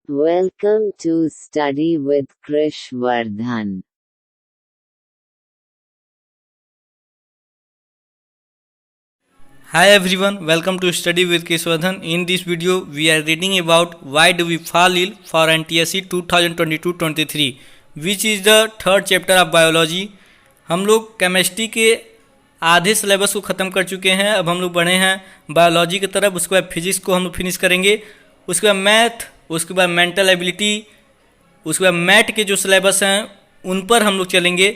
Welcome to Study with Krish Vardhan. Hi everyone, welcome to Study with Keswadhan. In this video, we are reading about why do we fall ill for NTSC 2022-23, which is the third chapter of biology. हम लोग chemistry के आधे syllabus को ख़त्म कर चुके हैं. अब हम लोग बढ़े हैं बायोलॉजी की तरफ. उसके बाद फिजिक्स को हम लोग फिनिश करेंगे. उसके बाद मैथ, उसके बाद मेंटल एबिलिटी, उसके बाद मैथ के जो सिलेबस हैं उन पर हम लोग चलेंगे.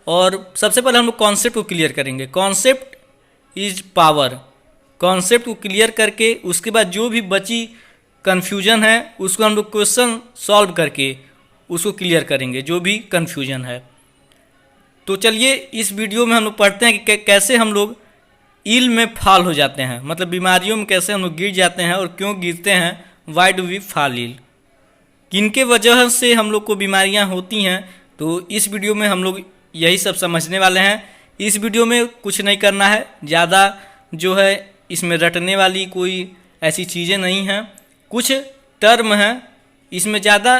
और सबसे पहले हम लोग कॉन्सेप्ट को क्लियर करेंगे. Concept is power. कॉन्सेप्ट को क्लियर करके उसके बाद जो भी बची कन्फ्यूजन है उसको हम लोग क्वेश्चन सॉल्व करके उसको क्लियर करेंगे, जो भी कन्फ्यूजन है. तो चलिए इस वीडियो में हम लोग पढ़ते हैं कि कैसे हम लोग इल में फॉल हो जाते हैं, मतलब बीमारियों में कैसे हम लोग गिर जाते हैं और क्यों गिरते हैं. Why do we fall ill, किनके वजह से हम लोग को बीमारियां होती हैं. तो इस वीडियो में हम लोग यही सब समझने वाले हैं. इस वीडियो में कुछ नहीं करना है, ज़्यादा जो है इसमें रटने वाली कोई ऐसी चीज़ें नहीं हैं. कुछ टर्म हैं, इसमें ज़्यादा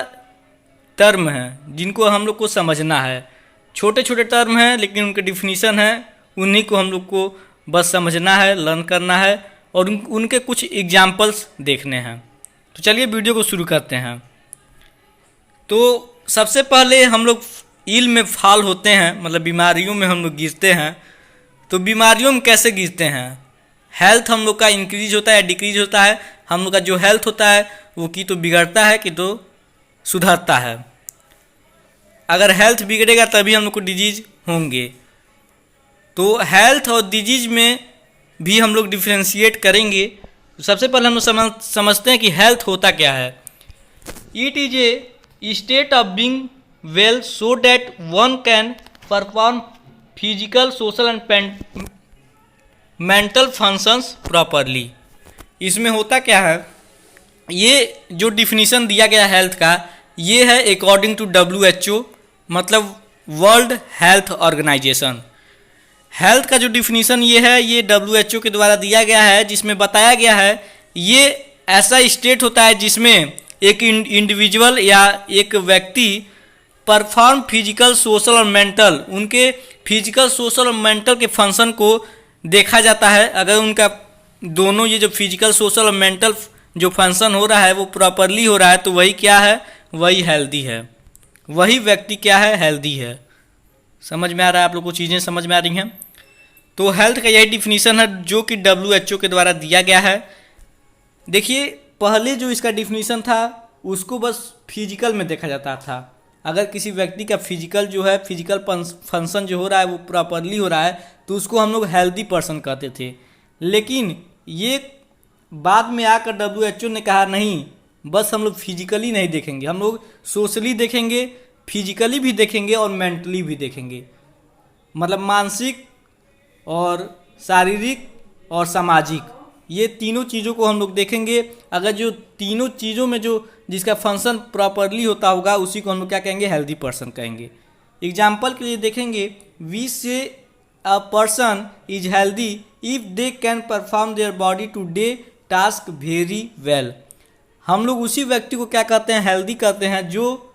टर्म हैं जिनको हम लोग को समझना है. छोटे छोटे टर्म हैं लेकिन उनके डिफिनीसन है, उन्हीं को हम लोग को बस समझना है, लर्न करना है और उनके कुछ एग्जाम्पल्स देखने हैं. तो चलिए वीडियो को शुरू करते हैं. तो सबसे पहले हम लोग इल में फॉल होते हैं, मतलब बीमारियों में हम लोग गिरते हैं. तो बीमारियों में कैसे गिरते हैं? हेल्थ हम लोग का इंक्रीज होता है, डिक्रीज होता है. हम लोग का जो हेल्थ होता है वो कि तो बिगड़ता है कि तो सुधरता है. अगर हेल्थ बिगड़ेगा तभी हम लोग को डिजीज होंगे. तो हेल्थ और डिजीज में भी हम लोग डिफ्रेंशिएट करेंगे. तो सबसे पहले हम लोग समझते हैं कि हेल्थ होता क्या है. It is a state of being well so that one can perform physical, social and mental functions properly. इसमें होता क्या है, ये जो डिफिनीशन दिया गया हेल्थ का ये है अकॉर्डिंग टू WHO, मतलब वर्ल्ड हेल्थ ऑर्गेनाइजेशन. हेल्थ का जो डिफिनीशन ये है ये WHO के द्वारा दिया गया है, जिसमें बताया गया है ये ऐसा स्टेट होता है जिसमें एक इंडिविजुअल या एक व्यक्ति परफॉर्म फिजिकल, सोशल और मेंटल, उनके फिजिकल, सोशल और मेंटल के फंक्शन को देखा जाता है. अगर उनका दोनों ये जो फिजिकल, सोशल और मेंटल जो फंक्शन हो रहा है वो प्रॉपरली हो रहा है तो वही क्या है, वही हेल्दी है. वही व्यक्ति क्या है, हेल्दी है. समझ में आ रहा है आप लोग को, चीज़ें समझ में आ रही हैं. तो हेल्थ का यही डिफिनीशन है जो कि WHO के द्वारा दिया गया है. देखिए पहले जो इसका डिफिनीशन था उसको बस फिजिकल में देखा जाता था. अगर किसी व्यक्ति का फिजिकल जो है, फिजिकल फंक्शन जो हो रहा है वो प्रॉपरली हो रहा है तो उसको हम लोग हेल्दी पर्सन कहते थे. लेकिन ये बाद में आकर WHO ने कहा नहीं, बस हम लोग फिजिकली नहीं देखेंगे, हम लोग सोशली देखेंगे, फिजिकली भी देखेंगे और मेंटली भी देखेंगे. मतलब मानसिक और शारीरिक और सामाजिक, ये तीनों चीज़ों को हम लोग देखेंगे. अगर जो तीनों चीज़ों में जो जिसका फंक्शन प्रॉपरली होता होगा उसी को हम लोग क्या कहेंगे, हेल्दी पर्सन कहेंगे. एग्जाम्पल के लिए देखेंगे, we say a person is healthy if they can perform their body to day task very well. हम लोग उसी व्यक्ति को क्या कहते हैं, हेल्दी कहते हैं, जो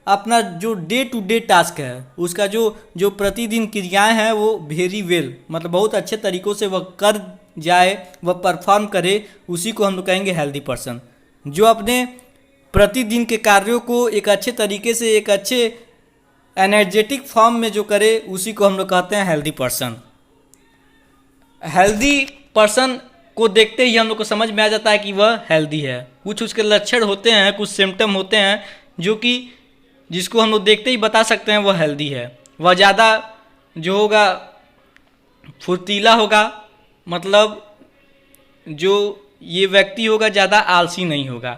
अपना जो डे टू डे टास्क है उसका जो प्रतिदिन क्रियाएं हैं वो वेरी वेल, मतलब बहुत अच्छे तरीक़ों से वह कर जाए, वह परफॉर्म करे, उसी को हम लोग कहेंगे हेल्दी पर्सन. जो अपने प्रतिदिन के कार्यों को एक अच्छे तरीके से, एक अच्छे एनर्जेटिक फॉर्म में जो करे उसी को हम लोग कहते हैं हेल्दी पर्सन. हेल्दी पर्सन को देखते ही हम लोग को समझ में आ जाता है कि वह हेल्दी है. कुछ उसके लक्षण होते हैं, कुछ सिम्टम होते हैं जो कि जिसको हम लोग देखते ही बता सकते हैं वह हेल्दी है. वह ज़्यादा जो होगा फुर्तीला होगा, मतलब जो ये व्यक्ति होगा ज़्यादा आलसी नहीं होगा.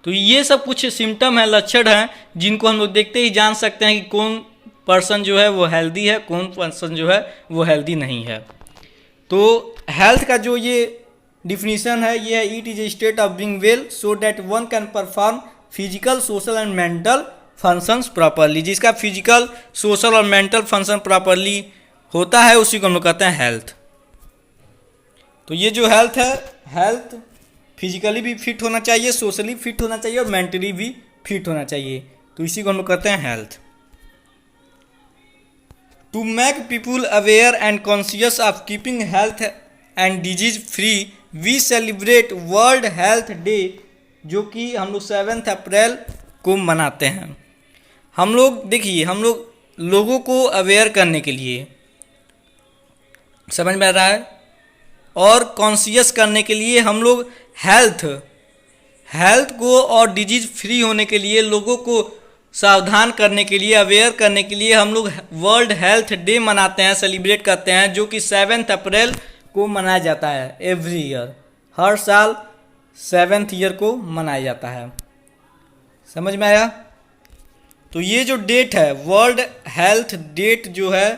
तो ये सब कुछ सिम्टम है, लक्षण हैं जिनको हम लोग देखते ही जान सकते हैं कि कौन पर्सन जो है वो हेल्दी है, कौन पर्सन जो है वो हेल्दी नहीं है. तो हेल्थ का जो ये डिफिनीशन है ये है, it is a state of being well so that one can perform physical, social and mental functions properly. जिसका फिजिकल, सोशल और मेंटल फंक्शन प्रॉपरली होता है उसी को हम लोग कहते हैं हेल्थ. तो ये जो हेल्थ है, हेल्थ फिजिकली भी फिट होना चाहिए, सोशली फिट होना चाहिए और मेंटली भी फिट होना चाहिए। तो इसी को हम लोग कहते हैं health. To make people aware and conscious of keeping health and disease free we celebrate world health day, जो कि हम लोग 7 अप्रैल को मनाते हैं। हम लोग देखिए, हम लोग लोगों को अवेयर करने के लिए, समझ में आ रहा है, और कॉन्शियस करने के लिए हम लोग हेल्थ को और डिजीज फ्री होने के लिए, लोगों को सावधान करने के लिए, अवेयर करने के लिए हम लोग वर्ल्ड हेल्थ डे मनाते हैं, सेलिब्रेट करते हैं, जो कि 7 अप्रैल को मनाया जाता है। एवरी ईयर, हर साल 7th ईयर को मनाया जाता है। समझ में आया? तो ये जो डेट है, वर्ल्ड हेल्थ डेट जो है,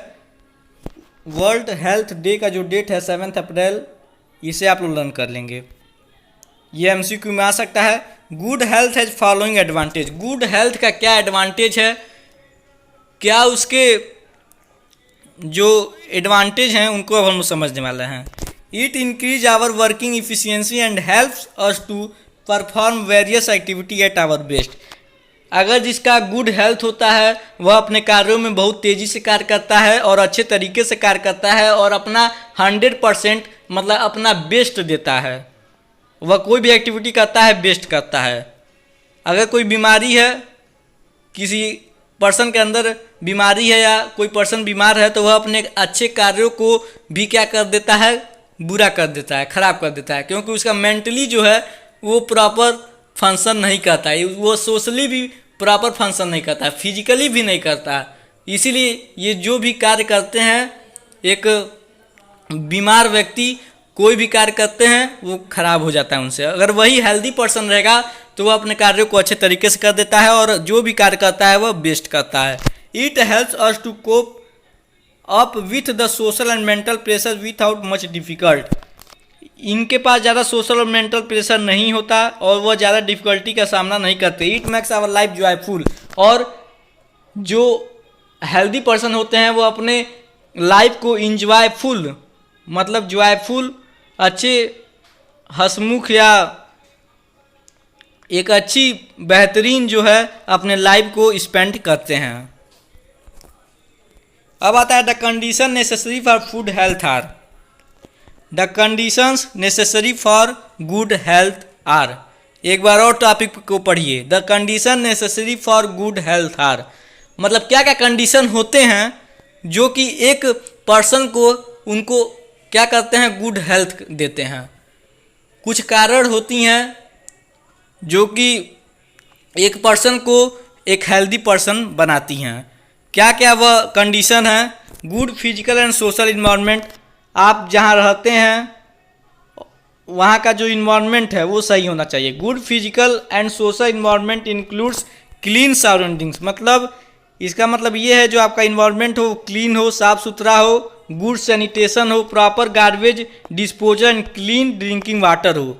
वर्ल्ड हेल्थ डे का जो डेट है 7 अप्रैल, इसे आप लोग लर्न कर लेंगे। ये MCQ में आ सकता है। Good health has following advantage. Good health का क्या एडवांटेज है, क्या उसके जो एडवांटेज हैं उनको अब हम समझने वाले हैं। It increase our working efficiency and helps us to perform various activity at our best. अगर जिसका गुड हेल्थ होता है वह अपने कार्यों में बहुत तेज़ी से कार्य करता है और अच्छे तरीके से कार्य करता है और अपना 100% मतलब अपना बेस्ट देता है। वह कोई भी एक्टिविटी करता है बेस्ट करता है। अगर कोई बीमारी है, किसी पर्सन के अंदर बीमारी है या कोई पर्सन बीमार है, तो वह अपने अच्छे कार्यों को भी क्या कर देता है, बुरा कर देता है, ख़राब कर देता है, क्योंकि उसका मेंटली जो है वो प्रॉपर फंक्शन नहीं करता है, वो सोशली भी प्रॉपर फंक्शन नहीं करता है, फिजिकली भी नहीं करता है। इसीलिए ये जो भी कार्य करते हैं, एक बीमार व्यक्ति कोई भी कार्य करते हैं वो खराब हो जाता है उनसे। अगर वही हेल्दी पर्सन रहेगा तो वह अपने कार्यों को अच्छे तरीके से कर देता है और जो भी कार्य करता है वह बेस्ट करता है। It helps us to cope up with the social and mental pressure without much difficult. इनके पास ज़्यादा सोशल और मेंटल प्रेशर नहीं होता और वह ज़्यादा डिफिकल्टी का सामना नहीं करते। It makes our life joyful. और जो हेल्दी पर्सन होते हैं वो अपने लाइफ को इंजॉयफुल, मतलब जॉयफुल, अच्छे हंसमुख या एक अच्छी बेहतरीन जो है अपने लाइफ को स्पेंड करते हैं। अब आता है the condition necessary for food health are. The conditions necessary for good health are. एक बार और टॉपिक को पढ़िए। The condition necessary for good health are, मतलब क्या क्या कंडीशन होते हैं जो कि एक पर्सन को, उनको क्या करते हैं, गुड हेल्थ देते हैं। कुछ कारण होती हैं जो कि एक पर्सन को एक हेल्दी पर्सन बनाती हैं। क्या क्या वह कंडीशन है? Good physical and social environment. आप जहाँ रहते हैं वहाँ का जो इन्वायरमेंट है वो सही होना चाहिए। Good physical and social environment includes clean surroundings, मतलब इसका मतलब ये है जो आपका इन्वायरमेंट हो क्लीन हो, साफ सुथरा हो, गुड सैनिटेशन हो, proper garbage disposal and clean drinking water हो।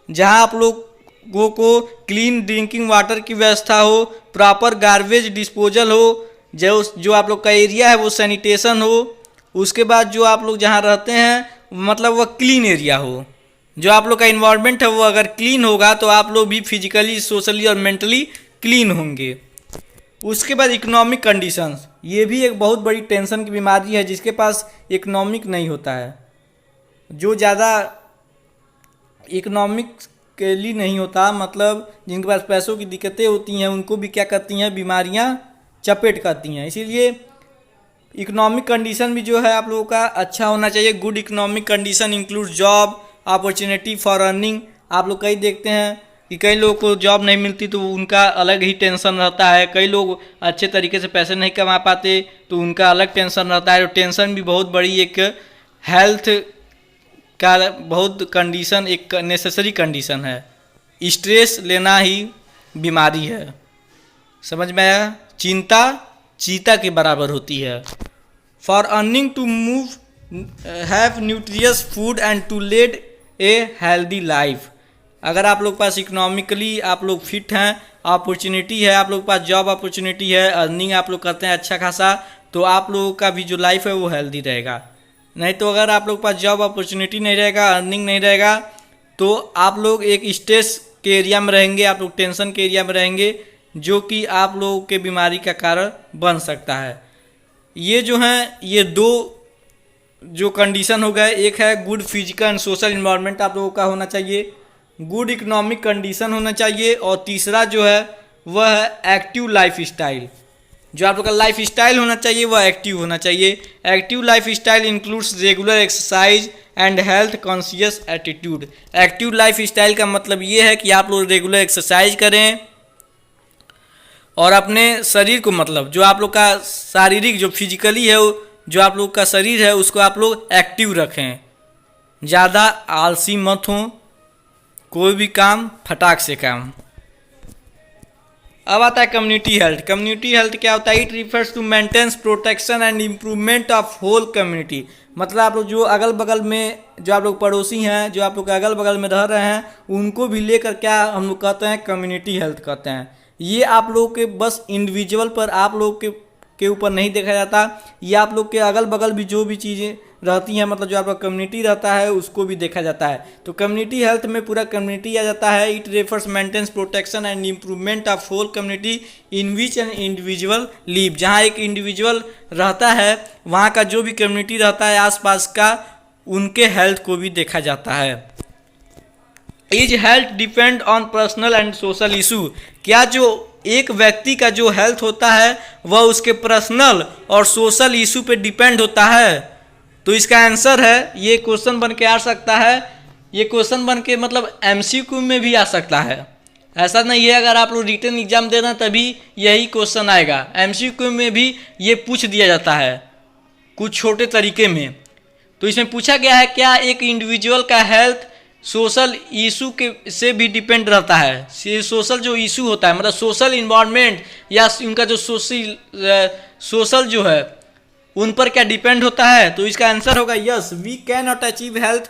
जहाँ आप लोगों को क्लीन ड्रिंकिंग वाटर की व्यवस्था हो, प्रॉपर गार्बेज डिस्पोजल हो, जो आप लोग का एरिया है वो सैनिटेशन हो, उसके बाद जो आप लोग जहाँ रहते हैं मतलब वह क्लीन एरिया हो। जो आप लोग का इन्वायरमेंट है वो अगर क्लीन होगा तो आप लोग भी फिजिकली, सोशली और मेंटली क्लीन होंगे। उसके बाद इकोनॉमिक कंडीशंस, ये भी एक बहुत बड़ी टेंशन की बीमारी है जिसके पास इकोनॉमिक नहीं होता है। जो ज़्यादा इकोनॉमिकली नहीं होता, मतलब जिनके पास पैसों की दिक्कतें होती हैं, उनको भी क्या करती हैं, बीमारियां चपेट करती हैं। इसीलिए इकोनॉमिक कंडीशन भी जो है आप लोगों का अच्छा होना चाहिए। Good economic condition include job opportunity for earning. आप लोग कई देखते हैं कि कई लोगों को जॉब नहीं मिलती तो उनका अलग ही टेंशन रहता है। कई लोग अच्छे तरीके से पैसे नहीं कमा पाते तो उनका अलग टेंशन रहता है। तो टेंशन भी बहुत बड़ी एक हेल्थ का बहुत कंडीशन, एक नेसेसरी कंडीशन है। स्ट्रेस लेना ही बीमारी है। समझ में आया? चिंता चीता के बराबर होती है। For earning to move have nutritious food and to lead a healthy life. अगर आप लोग पास इकोनॉमिकली आप लोग फिट हैं, अपॉर्चुनिटी है, आप लोग पास जॉब अपॉर्चुनिटी है, अर्निंग आप लोग करते हैं अच्छा खासा, तो आप लोगों का भी जो लाइफ है वो हेल्दी रहेगा। नहीं तो अगर आप लोग पास जॉब अपॉर्चुनिटी नहीं रहेगा, अर्निंग नहीं रहेगा, तो आप लोग एक स्ट्रेस के एरिया में रहेंगे, आप लोग टेंशन के एरिया में रहेंगे, जो कि आप लोगों के बीमारी का कारण बन सकता है। ये जो हैं ये दो जो कंडीशन हो गए, एक है good physical and social environment आप लोगों का होना चाहिए, गुड इकोनॉमिक कंडीशन होना चाहिए, और तीसरा जो है वह है एक्टिव लाइफ स्टाइल। जो आप लोग का लाइफ स्टाइल होना चाहिए वह एक्टिव होना चाहिए। Active life style includes regular exercise and health conscious attitude. Active life style का मतलब ये है कि आप लोग रेगुलर एक्सरसाइज करें और अपने शरीर को, मतलब जो आप लोग का शारीरिक जो फिजिकली है, जो आप लोग का शरीर है उसको आप लोग एक्टिव रखें, ज़्यादा आलसी मत हों, कोई भी काम फटाक से काम। अब आता है कम्युनिटी हेल्थ। कम्युनिटी हेल्थ क्या होता है? It refers to maintenance, protection and improvement of whole community. मतलब आप लोग जो अगल बगल में, जो आप लोग पड़ोसी हैं, जो आप लोग अगल बगल में रह रहे हैं, उनको भी लेकर क्या हम लोग कहते हैं? कम्युनिटी हेल्थ कहते हैं। ये आप लोग के बस इंडिविजुअल पर, आप लोग के ऊपर नहीं देखा जाता, ये आप लोग के अगल बगल भी जो भी चीज़ें रहती हैं, मतलब जो आपका कम्युनिटी रहता है उसको भी देखा जाता है। तो कम्युनिटी हेल्थ में पूरा कम्युनिटी आ जाता है। It refers maintenance, protection and improvement of whole community in which an individual live. जहाँ एक इंडिविजुअल रहता है वहाँ का जो भी कम्युनिटी रहता है आसपास का, उनके हेल्थ को भी देखा जाता है। Is health depend on personal and social issue. क्या जो एक व्यक्ति का जो हेल्थ होता है वह उसके पर्सनल और सोशल इशू पे डिपेंड होता है? तो इसका आंसर है, ये क्वेश्चन बन के आ सकता है, ये क्वेश्चन बन के मतलब एमसीक्यू में भी आ सकता है। ऐसा नहीं है अगर आप लोग रिटन एग्जाम देना तभी यही क्वेश्चन आएगा, एमसीक्यू में भी ये पूछ दिया जाता है कुछ छोटे तरीके में। तो इसमें पूछा गया है क्या एक इंडिविजुअल का हेल्थ सोशल इशू के से भी डिपेंड रहता है? सोशल जो इशू होता है, मतलब सोशल इन्वायरमेंट या उनका जो सोशल जो है उन पर क्या डिपेंड होता है? तो इसका आंसर होगा yes, we can not achieve health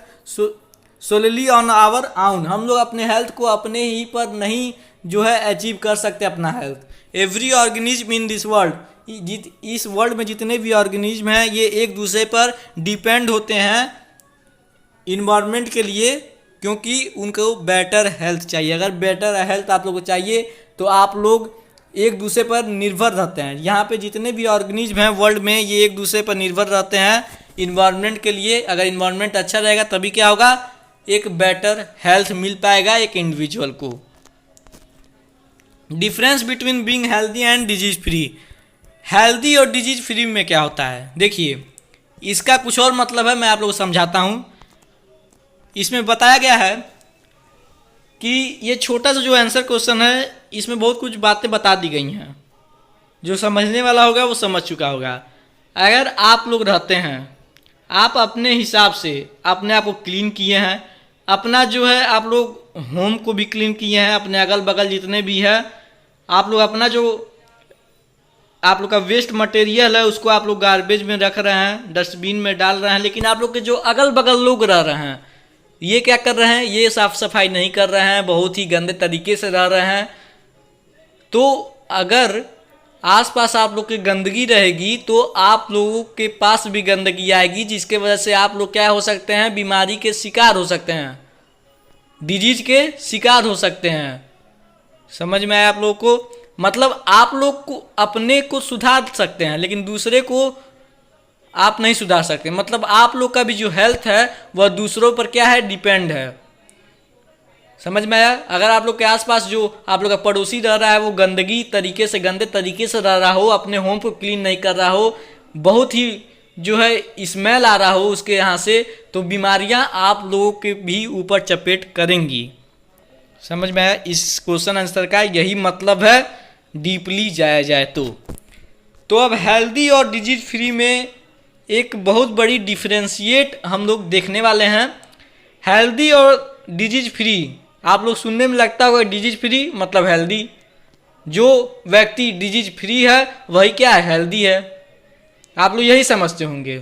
solely on our own. हम लोग अपने हेल्थ को अपने ही पर नहीं जो है अचीव कर सकते अपना health. Every organism in this world, इस वर्ल्ड में जितने भी ऑर्गेनिज्म हैं ये एक दूसरे पर डिपेंड होते हैं इन्वायरमेंट के लिए, क्योंकि उनको बेटर हेल्थ चाहिए। अगर बेटर हेल्थ आप लोगों को चाहिए तो आप लोग एक दूसरे पर निर्भर रहते हैं। यहाँ पे जितने भी ऑर्गेनिज्म हैं वर्ल्ड में ये एक दूसरे पर निर्भर रहते हैं इन्वायरमेंट के लिए। अगर इन्वायरमेंट अच्छा रहेगा तभी क्या होगा? एक बेटर हेल्थ मिल पाएगा एक इंडिविजुअल को। Difference between being healthy and disease free. Healthy और डिजीज फ्री में क्या होता है? देखिए इसका कुछ और मतलब है, मैं आप लोगों को समझाता हूँ। इसमें बताया गया है कि ये छोटा सा जो आंसर क्वेश्चन है इसमें बहुत कुछ बातें बता दी गई हैं, जो समझने वाला होगा वो समझ चुका होगा। अगर आप लोग रहते हैं, आप अपने हिसाब से अपने आप को क्लीन किए हैं, अपना जो है आप लोग होम को भी क्लीन किए हैं, अपने अगल बगल जितने भी है आप लोग अपना जो आप लोग का वेस्ट मटेरियल है उसको आप लोग गार्बेज में रख रहे हैं, डस्टबिन में डाल रहे हैं, लेकिन आप लोग के जो अगल बगल लोग रह रहे हैं ये क्या कर रहे हैं? ये साफ सफाई नहीं कर रहे हैं, बहुत ही गंदे तरीके से रह रहे हैं। तो अगर आसपास आप लोग की गंदगी रहेगी तो आप लोगों के पास भी गंदगी आएगी, जिसके वजह से आप लोग क्या हो सकते हैं? बीमारी के शिकार हो सकते हैं, डिजीज के शिकार हो सकते हैं। समझ में आया आप लोगों को? मतलब आप लोग को अपने को सुधार सकते हैं लेकिन दूसरे को आप नहीं सुधार सकते। मतलब आप लोग का भी जो हेल्थ है वह दूसरों पर क्या है? डिपेंड है। समझ में आया? अगर आप लोग के आसपास जो आप लोग का पड़ोसी रह रहा है वो गंदगी तरीके से, गंदे तरीके से रह रहा हो, अपने होम को क्लीन नहीं कर रहा हो, बहुत ही जो है स्मेल आ रहा हो उसके यहाँ से, तो बीमारियाँ आप लोगों के भी ऊपर चपेट करेंगी। समझ में आया? इस क्वेश्चन आंसर का यही मतलब है, डीपली जाया जाए तो अब हेल्दी और डिजीज फ्री में एक बहुत बड़ी डिफरेंशिएट हम लोग देखने वाले हैं। हेल्दी और डिजीज फ्री, आप लोग सुनने में लगता होगा डिजीज फ्री मतलब हेल्दी, जो व्यक्ति डिजीज फ्री है वही क्या है? हेल्दी है। आप लोग यही समझते होंगे,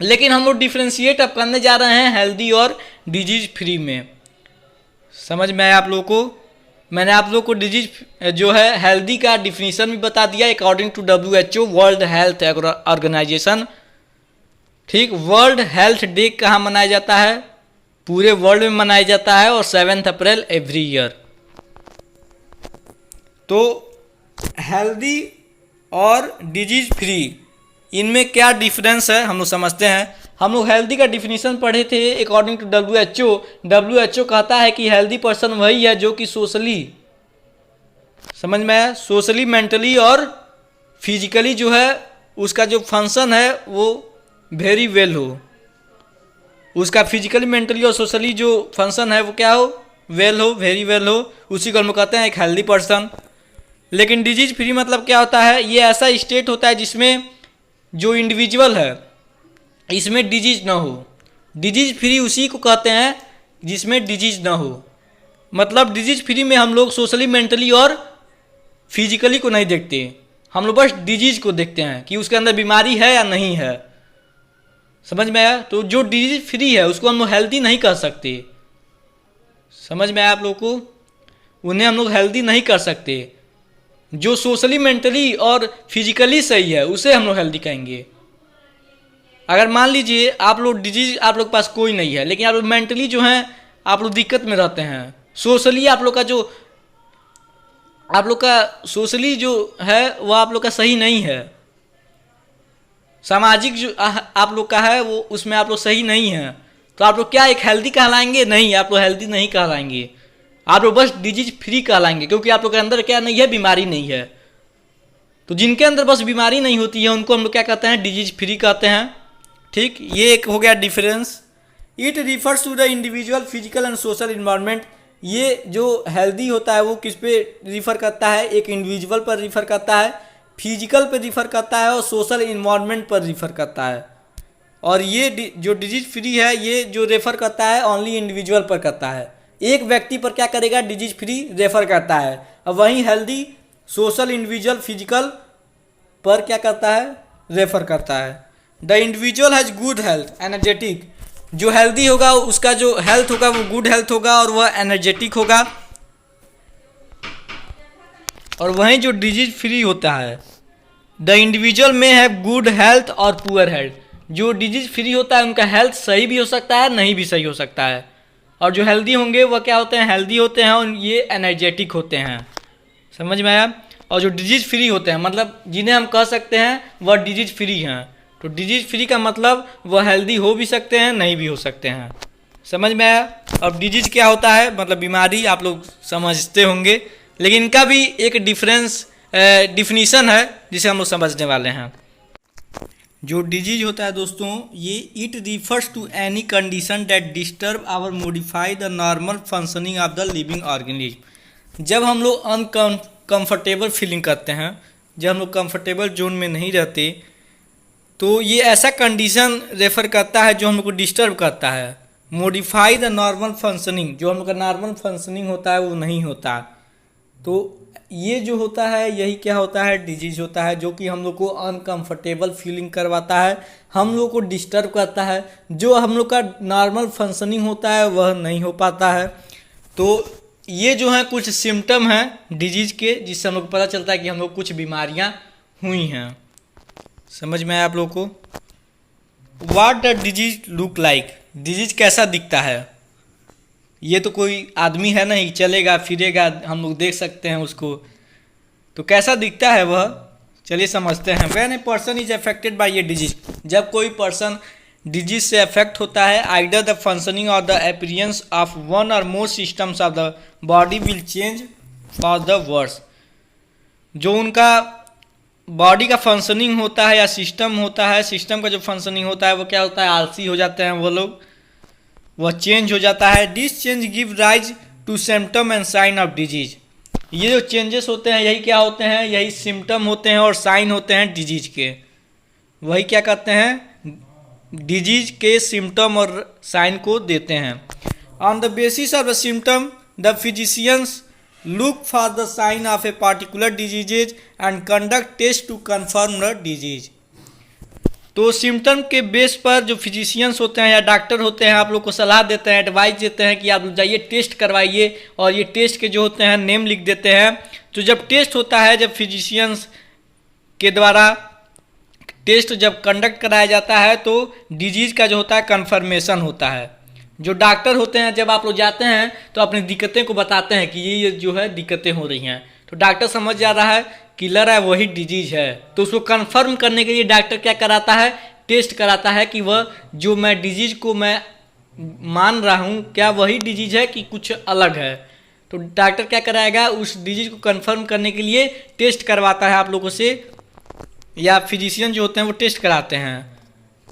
लेकिन हम लोग डिफरेंशिएट अब करने जा रहे हैं हेल्दी और डिजीज फ्री में। समझ में आया आप लोगों को? मैंने आप लोग को डिजीज जो है हेल्दी का डिफिनीशन भी बता दिया according to WHO, world health organization. ठीक, वर्ल्ड हेल्थ डे कहाँ मनाया जाता है? पूरे वर्ल्ड में मनाया जाता है और 7 अप्रैल एवरी ईयर। तो हेल्दी और डिजीज फ्री इनमें क्या डिफरेंस है हम लोग समझते हैं। हम लोग हेल्दी का डिफिनीशन पढ़े थे अकॉर्डिंग टू WHO कहता है कि हेल्दी पर्सन वही है जो कि सोशली, समझ में आया, सोशली, मेंटली और फिजिकली जो है उसका जो फंक्शन है वो वेरी वेल हो, उसका फिजिकली, मेंटली और सोशली जो फंक्शन है वो क्या हो, वेल हो, वेरी वेल हो, उसी को हम लोग कहते हैं एक हेल्दी पर्सन। लेकिन डिजीज फ्री मतलब क्या होता है, ये ऐसा स्टेट होता है जिसमें जो इंडिविजुअल है इसमें डिजीज ना हो। डिजीज फ्री उसी को कहते हैं जिसमें डिजीज ना हो। मतलब डिजीज फ्री में हम लोग सोशली, मेंटली और फिजिकली को नहीं देखते, हम लोग बस डिजीज को देखते हैं कि उसके अंदर बीमारी है या नहीं है, समझ में आया। तो जो डिजीज फ्री है उसको हम लोग हेल्दी नहीं कर सकते, समझ में आया आप लोग को, उन्हें हम लोग हेल्दी नहीं कर सकते। जो सोशली, मेंटली और फिजिकली सही है उसे हम लोग हेल्दी कहेंगे। अगर मान लीजिए आप लोग डिजीज आप लोग के पास कोई नहीं है, लेकिन आप लोग मेंटली जो हैं आप लोग दिक्कत में रहते हैं, सोशली आप लोग का सोशली जो है वो आप लोग का सही नहीं है, सामाजिक जो आप लोग का है वो उसमें आप लोग सही नहीं है, तो आप लोग क्या एक हेल्दी कहलाएंगे? नहीं, आप लोग हेल्दी नहीं कहलाएंगे, आप लोग बस डिजीज फ्री कहलाएंगे, क्योंकि आप लोग के अंदर क्या नहीं है, बीमारी नहीं है। तो जिनके अंदर बस बीमारी नहीं होती है उनको हम लोग क्या कहते हैं, डिजीज फ्री कहते हैं। ठीक, ये एक हो गया difference. It refers to the individual physical and social environment. ये जो हेल्दी होता है वो किस पे रिफ़र करता है, एक इंडिविजुअल पर रिफ़र करता है, फिजिकल पर रिफ़र करता है और सोशल इन्वायरमेंट पर रिफ़र करता है। और ये जो डिजीज फ्री है ये जो रेफ़र करता है ओनली इंडिविजुअल पर करता है, एक व्यक्ति पर क्या करेगा, डिजीज फ्री रेफ़र करता है। अब वहीं हेल्दी सोशल, इंडिविजुअल, फिजिकल पर क्या करता है, रेफ़र करता है। The individual has good health, energetic. जो हेल्दी होगा उसका जो हेल्थ होगा वो गुड हेल्थ होगा और वह एनर्जेटिक होगा। और वहीं जो डिजीज फ्री होता है, द इंडिविजुअल में है गुड हेल्थ और पुअर हेल्थ। जो डिजीज फ्री होता है उनका हेल्थ सही भी हो सकता है, नहीं भी सही हो सकता है, और जो हेल्दी होंगे वह क्या होते हैं, हेल्दी होते हैं और ये एनर्जेटिक होते हैं, समझ में आया। और जो डिजीज फ्री होते हैं मतलब जिन्हें हम कह सकते हैं वह डिजीज फ्री हैं। तो डिजीज फ्री का मतलब वह हेल्दी हो भी सकते हैं, नहीं भी हो सकते हैं, समझ में आया। अब डिजीज क्या होता है, मतलब बीमारी, आप लोग समझते होंगे, लेकिन इनका भी एक डिफिनीशन है जिसे हम लोग समझने वाले हैं। जो डिजीज होता है दोस्तों, ये it refers to any condition that disturb or modify the normal functioning of the living organism. जब हम लोग अनकंफर्टेबल फीलिंग करते हैं, जब हम लोग कंफर्टेबल जोन में नहीं रहते, तो ये ऐसा कंडीशन रेफर करता है जो हम लोग को डिस्टर्ब करता है। मॉडिफाई द नॉर्मल फंक्शनिंग, जो हम लोग का नॉर्मल फंक्शनिंग होता है वो नहीं होता। तो ये जो होता है यही क्या होता है, डिजीज होता है, जो कि हम लोग को अनकंफर्टेबल फीलिंग करवाता है, हम लोग को डिस्टर्ब करता है। जो हम लोग का नॉर्मल फंक्शनिंग होता है वह नहीं हो पाता है। तो ये जो है कुछ सिम्टम हैं डिजीज के, जिससे हम लोग को पता चलता है कि हम लोग कुछ बीमारियां हुई हैं, समझ में आया आप लोग को। What the disease look like, disease कैसा दिखता है। ये तो कोई आदमी है नहीं, चलेगा फिरेगा, हम लोग देख सकते हैं उसको, तो कैसा दिखता है वह, चलिए समझते हैं। When a person is affected by ये डिजीज, जब कोई पर्सन डिजीज से अफेक्ट होता है, आइदर द फंक्शनिंग और द अपीयरेंस ऑफ वन और more systems of the body will change for the worse. जो उनका बॉडी का फंक्शनिंग होता है या सिस्टम होता है, सिस्टम का जो फंक्शनिंग होता है वो क्या होता है, आलसी हो जाते हैं वो लोग, वह चेंज हो जाता है। This change give rise to symptom and sign of disease. ये जो चेंजेस होते हैं यही क्या होते हैं, यही सिम्टम होते हैं और साइन होते हैं डिजीज के। वही क्या कहते हैं, डिजीज के सिम्टम और साइन को देते हैं। On the basis of the symptom the physicians look for the sign of a particular diseases and conduct test to confirm the disease. तो सिम्टम के बेस पर जो फिजिशियंस होते हैं या डॉक्टर होते हैं आप लोग को सलाह देते हैं, एडवाइस देते हैं कि आप लोग जाइए टेस्ट करवाइए, और ये टेस्ट के जो होते हैं नेम लिख देते हैं। तो जब टेस्ट होता है, जब फिजिशियंस के द्वारा टेस्ट जब कंडक्ट कराया जाता है तो डिजीज़ का जो होता है कन्फर्मेशन होता है। जो डॉक्टर होते हैं जब आप लोग जाते हैं तो अपनी दिक्कतें को बताते हैं कि ये जो है दिक्कतें हो रही हैं, तो डॉक्टर समझ जा रहा है कि लग रहा है वही डिजीज है, तो उसको कंफर्म करने के लिए डॉक्टर क्या कराता है, टेस्ट कराता है कि वह जो मैं डिजीज को मैं मान रहा हूँ क्या वही डिजीज है कि कुछ अलग है। तो डॉक्टर क्या कराएगा, उस डिजीज को कंफर्म करने के लिए टेस्ट करवाता है आप लोगों से, या फिजिशियन जो होते हैं वो टेस्ट कराते हैं।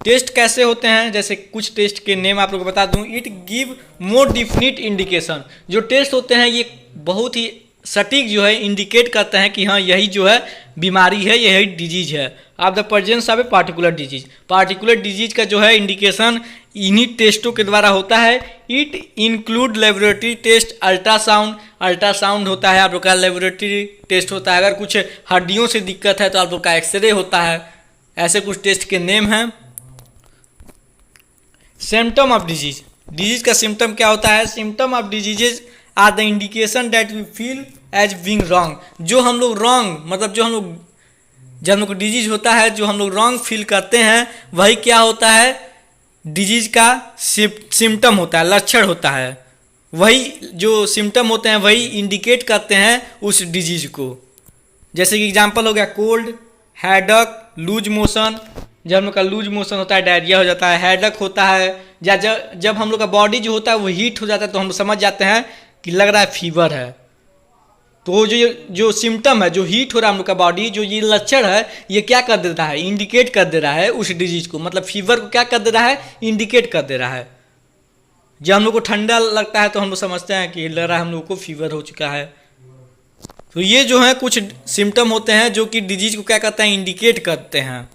टेस्ट कैसे होते हैं, जैसे कुछ टेस्ट के नेम आप लोगों को बता दूं। It give more definite indication, जो टेस्ट होते हैं ये बहुत ही सटीक जो है इंडिकेट करते हैं कि हाँ यही जो है बीमारी है, यही डिजीज है। आप the presence of a particular disease, particular disease का जो है इंडिकेशन इन्हीं टेस्टों के द्वारा होता है। It include laboratory test, ultrasound, ultrasound होता है आप लोग का, लेबोरेटरी टेस्ट होता है, अगर कुछ हड्डियों से दिक्कत है तो आप लोग का एक्सरे होता है। ऐसे कुछ टेस्ट के नेम हैं। सिम्टम ऑफ डिजीज, डिजीज का सिम्टम क्या होता है, symptom of diseases are the indication that we feel as being wrong, जो हम लोग रॉन्ग मतलब जो हम लोग जब हम लोग को डिजीज होता है जो हम लोग रॉन्ग फील करते हैं वही क्या होता है, डिजीज का सिम्टम होता है, लक्षण होता है। वही जो सिम्टम होते हैं वही इंडिकेट करते हैं उस डिजीज को। जैसे कि एग्जांपल हो गया कोल्ड, हेडक, लूज मोशन, जब हम लोग का लूज मोशन होता है डायरिया हो जाता है, हेडक होता है, या जब हम लोग का बॉडी जो होता है वो हीट हो जाता है तो हम समझ जाते हैं कि लग रहा है फीवर है। तो जो सिम्टम है, जो हीट हो रहा है हम लोग का बॉडी, जो ये लक्षण है ये क्या कर देता है, इंडिकेट कर दे रहा है उस डिजीज को, मतलब फीवर को क्या कर दे रहा है, इंडिकेट कर दे रहा है। जब हम लोग को ठंडा लगता है तो हम लोग समझते हैं कि लग रहा है हम लोग को फीवर हो चुका है। तो ये जो है कुछ सिम्टम होते हैं जो कि डिजीज को क्या करते हैं, इंडिकेट करते हैं।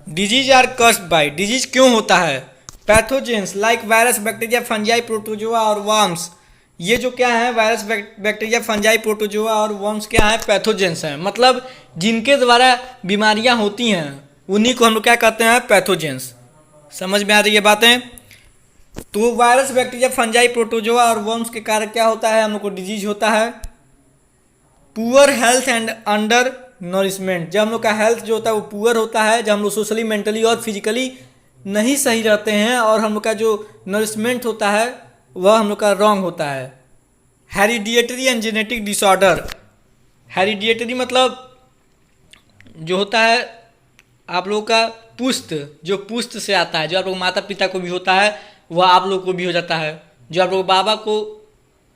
Disease are caused by, disease क्यों होता है, pathogens like virus, bacteria, fungi, protozoa और वर्म्स। ये जो क्या है, वायरस, बैक्टीरिया, फंजाई, प्रोटोजोआ और वर्म्स क्या है, पैथोजेंस हैं, मतलब जिनके द्वारा बीमारियां होती हैं उन्हीं को हम लोग क्या कहते हैं, पैथोजेंस। समझ में आ रही है बातें। तो वायरस, बैक्टीरिया, फंजाई, प्रोटोजोआ और वर्म्स के कारण क्या होता है, हम लोग को डिजीज होता है। Poor health and under nourishment, जब हम लोग का हेल्थ जो होता है वो पुअर होता है, जब हम लोग सोशली, मेंटली और फिजिकली नहीं सही रहते हैं, और हम लोग का जो नरिशमेंट होता है वह हम लोग का रॉन्ग होता है। हेरिडिएटरी एंड जेनेटिक डिसऑर्डर, हेरिडिएटरी मतलब जो होता है आप लोगों का पुश्त, जो पुश्त से आता है, जो आप लोग माता पिता को भी होता है वह आप लोग को भी हो जाता है। जो आप लोग बाबा को,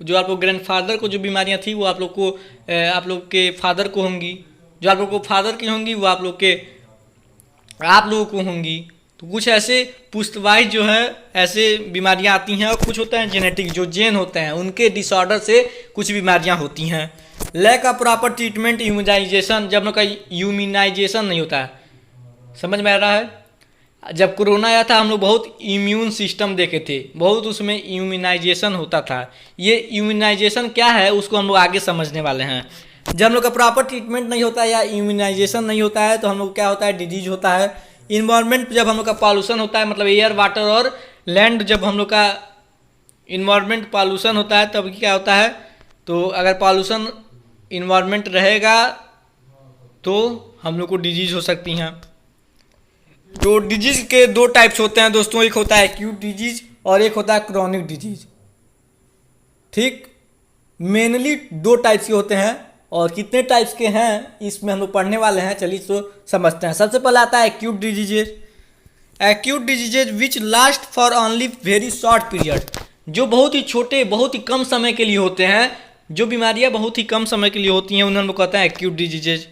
जो आप लोग ग्रैंडफादर को जो बीमारियां थी वो आप लोग को, आप लोग के फादर को होंगी, जो आप लोग को फादर की होंगी वो आप लोगों को होंगी। तो कुछ ऐसे पुश्तवाइज जो है ऐसे बीमारियां आती हैं, और कुछ होता है जेनेटिक, जो जेन होते हैं उनके डिसऑर्डर से कुछ बीमारियां होती हैं। Lack of proper treatment, immunization, जब लोग का इम्यूनाइजेशन नहीं होता है, समझ में आ रहा है। जब कोरोना आया था हम लोग बहुत इम्यून सिस्टम देखे थे, बहुत उसमें इम्यूनाइजेशन होता था। ये इम्यूनाइजेशन क्या है उसको हम लोग आगे समझने वाले हैं। जब हम लोग का प्रॉपर ट्रीटमेंट नहीं होता है या इम्यूनाइजेशन नहीं होता है तो हम लोग क्या होता है, डिजीज होता है। इन्वायरमेंट, जब हम लोग का पॉल्यूशन होता है, मतलब एयर, वाटर और लैंड, जब हम लोग का इन्वायरमेंट पॉल्यूशन होता है तब क्या होता है, तो अगर पॉल्यूशन इन्वायरमेंट रहेगा तो हम लोग को डिजीज हो सकती हैं। तो डिजीज के दो टाइप्स होते हैं दोस्तों, एक होता है एक्यूट डिजीज और एक होता है क्रॉनिक डिजीज। ठीक, मेनली दो टाइप्स के होते हैं, और कितने टाइप्स के हैं इसमें हम लोग पढ़ने वाले हैं। चलिए तो समझते हैं। सबसे पहले आता है acute diseases. Acute diseases which last for only very short period, जो बहुत ही छोटे, बहुत ही कम समय के लिए होते हैं, जो बीमारियां बहुत ही कम समय के लिए होती हैं उन्हें हम लोग कहते हैं acute diseases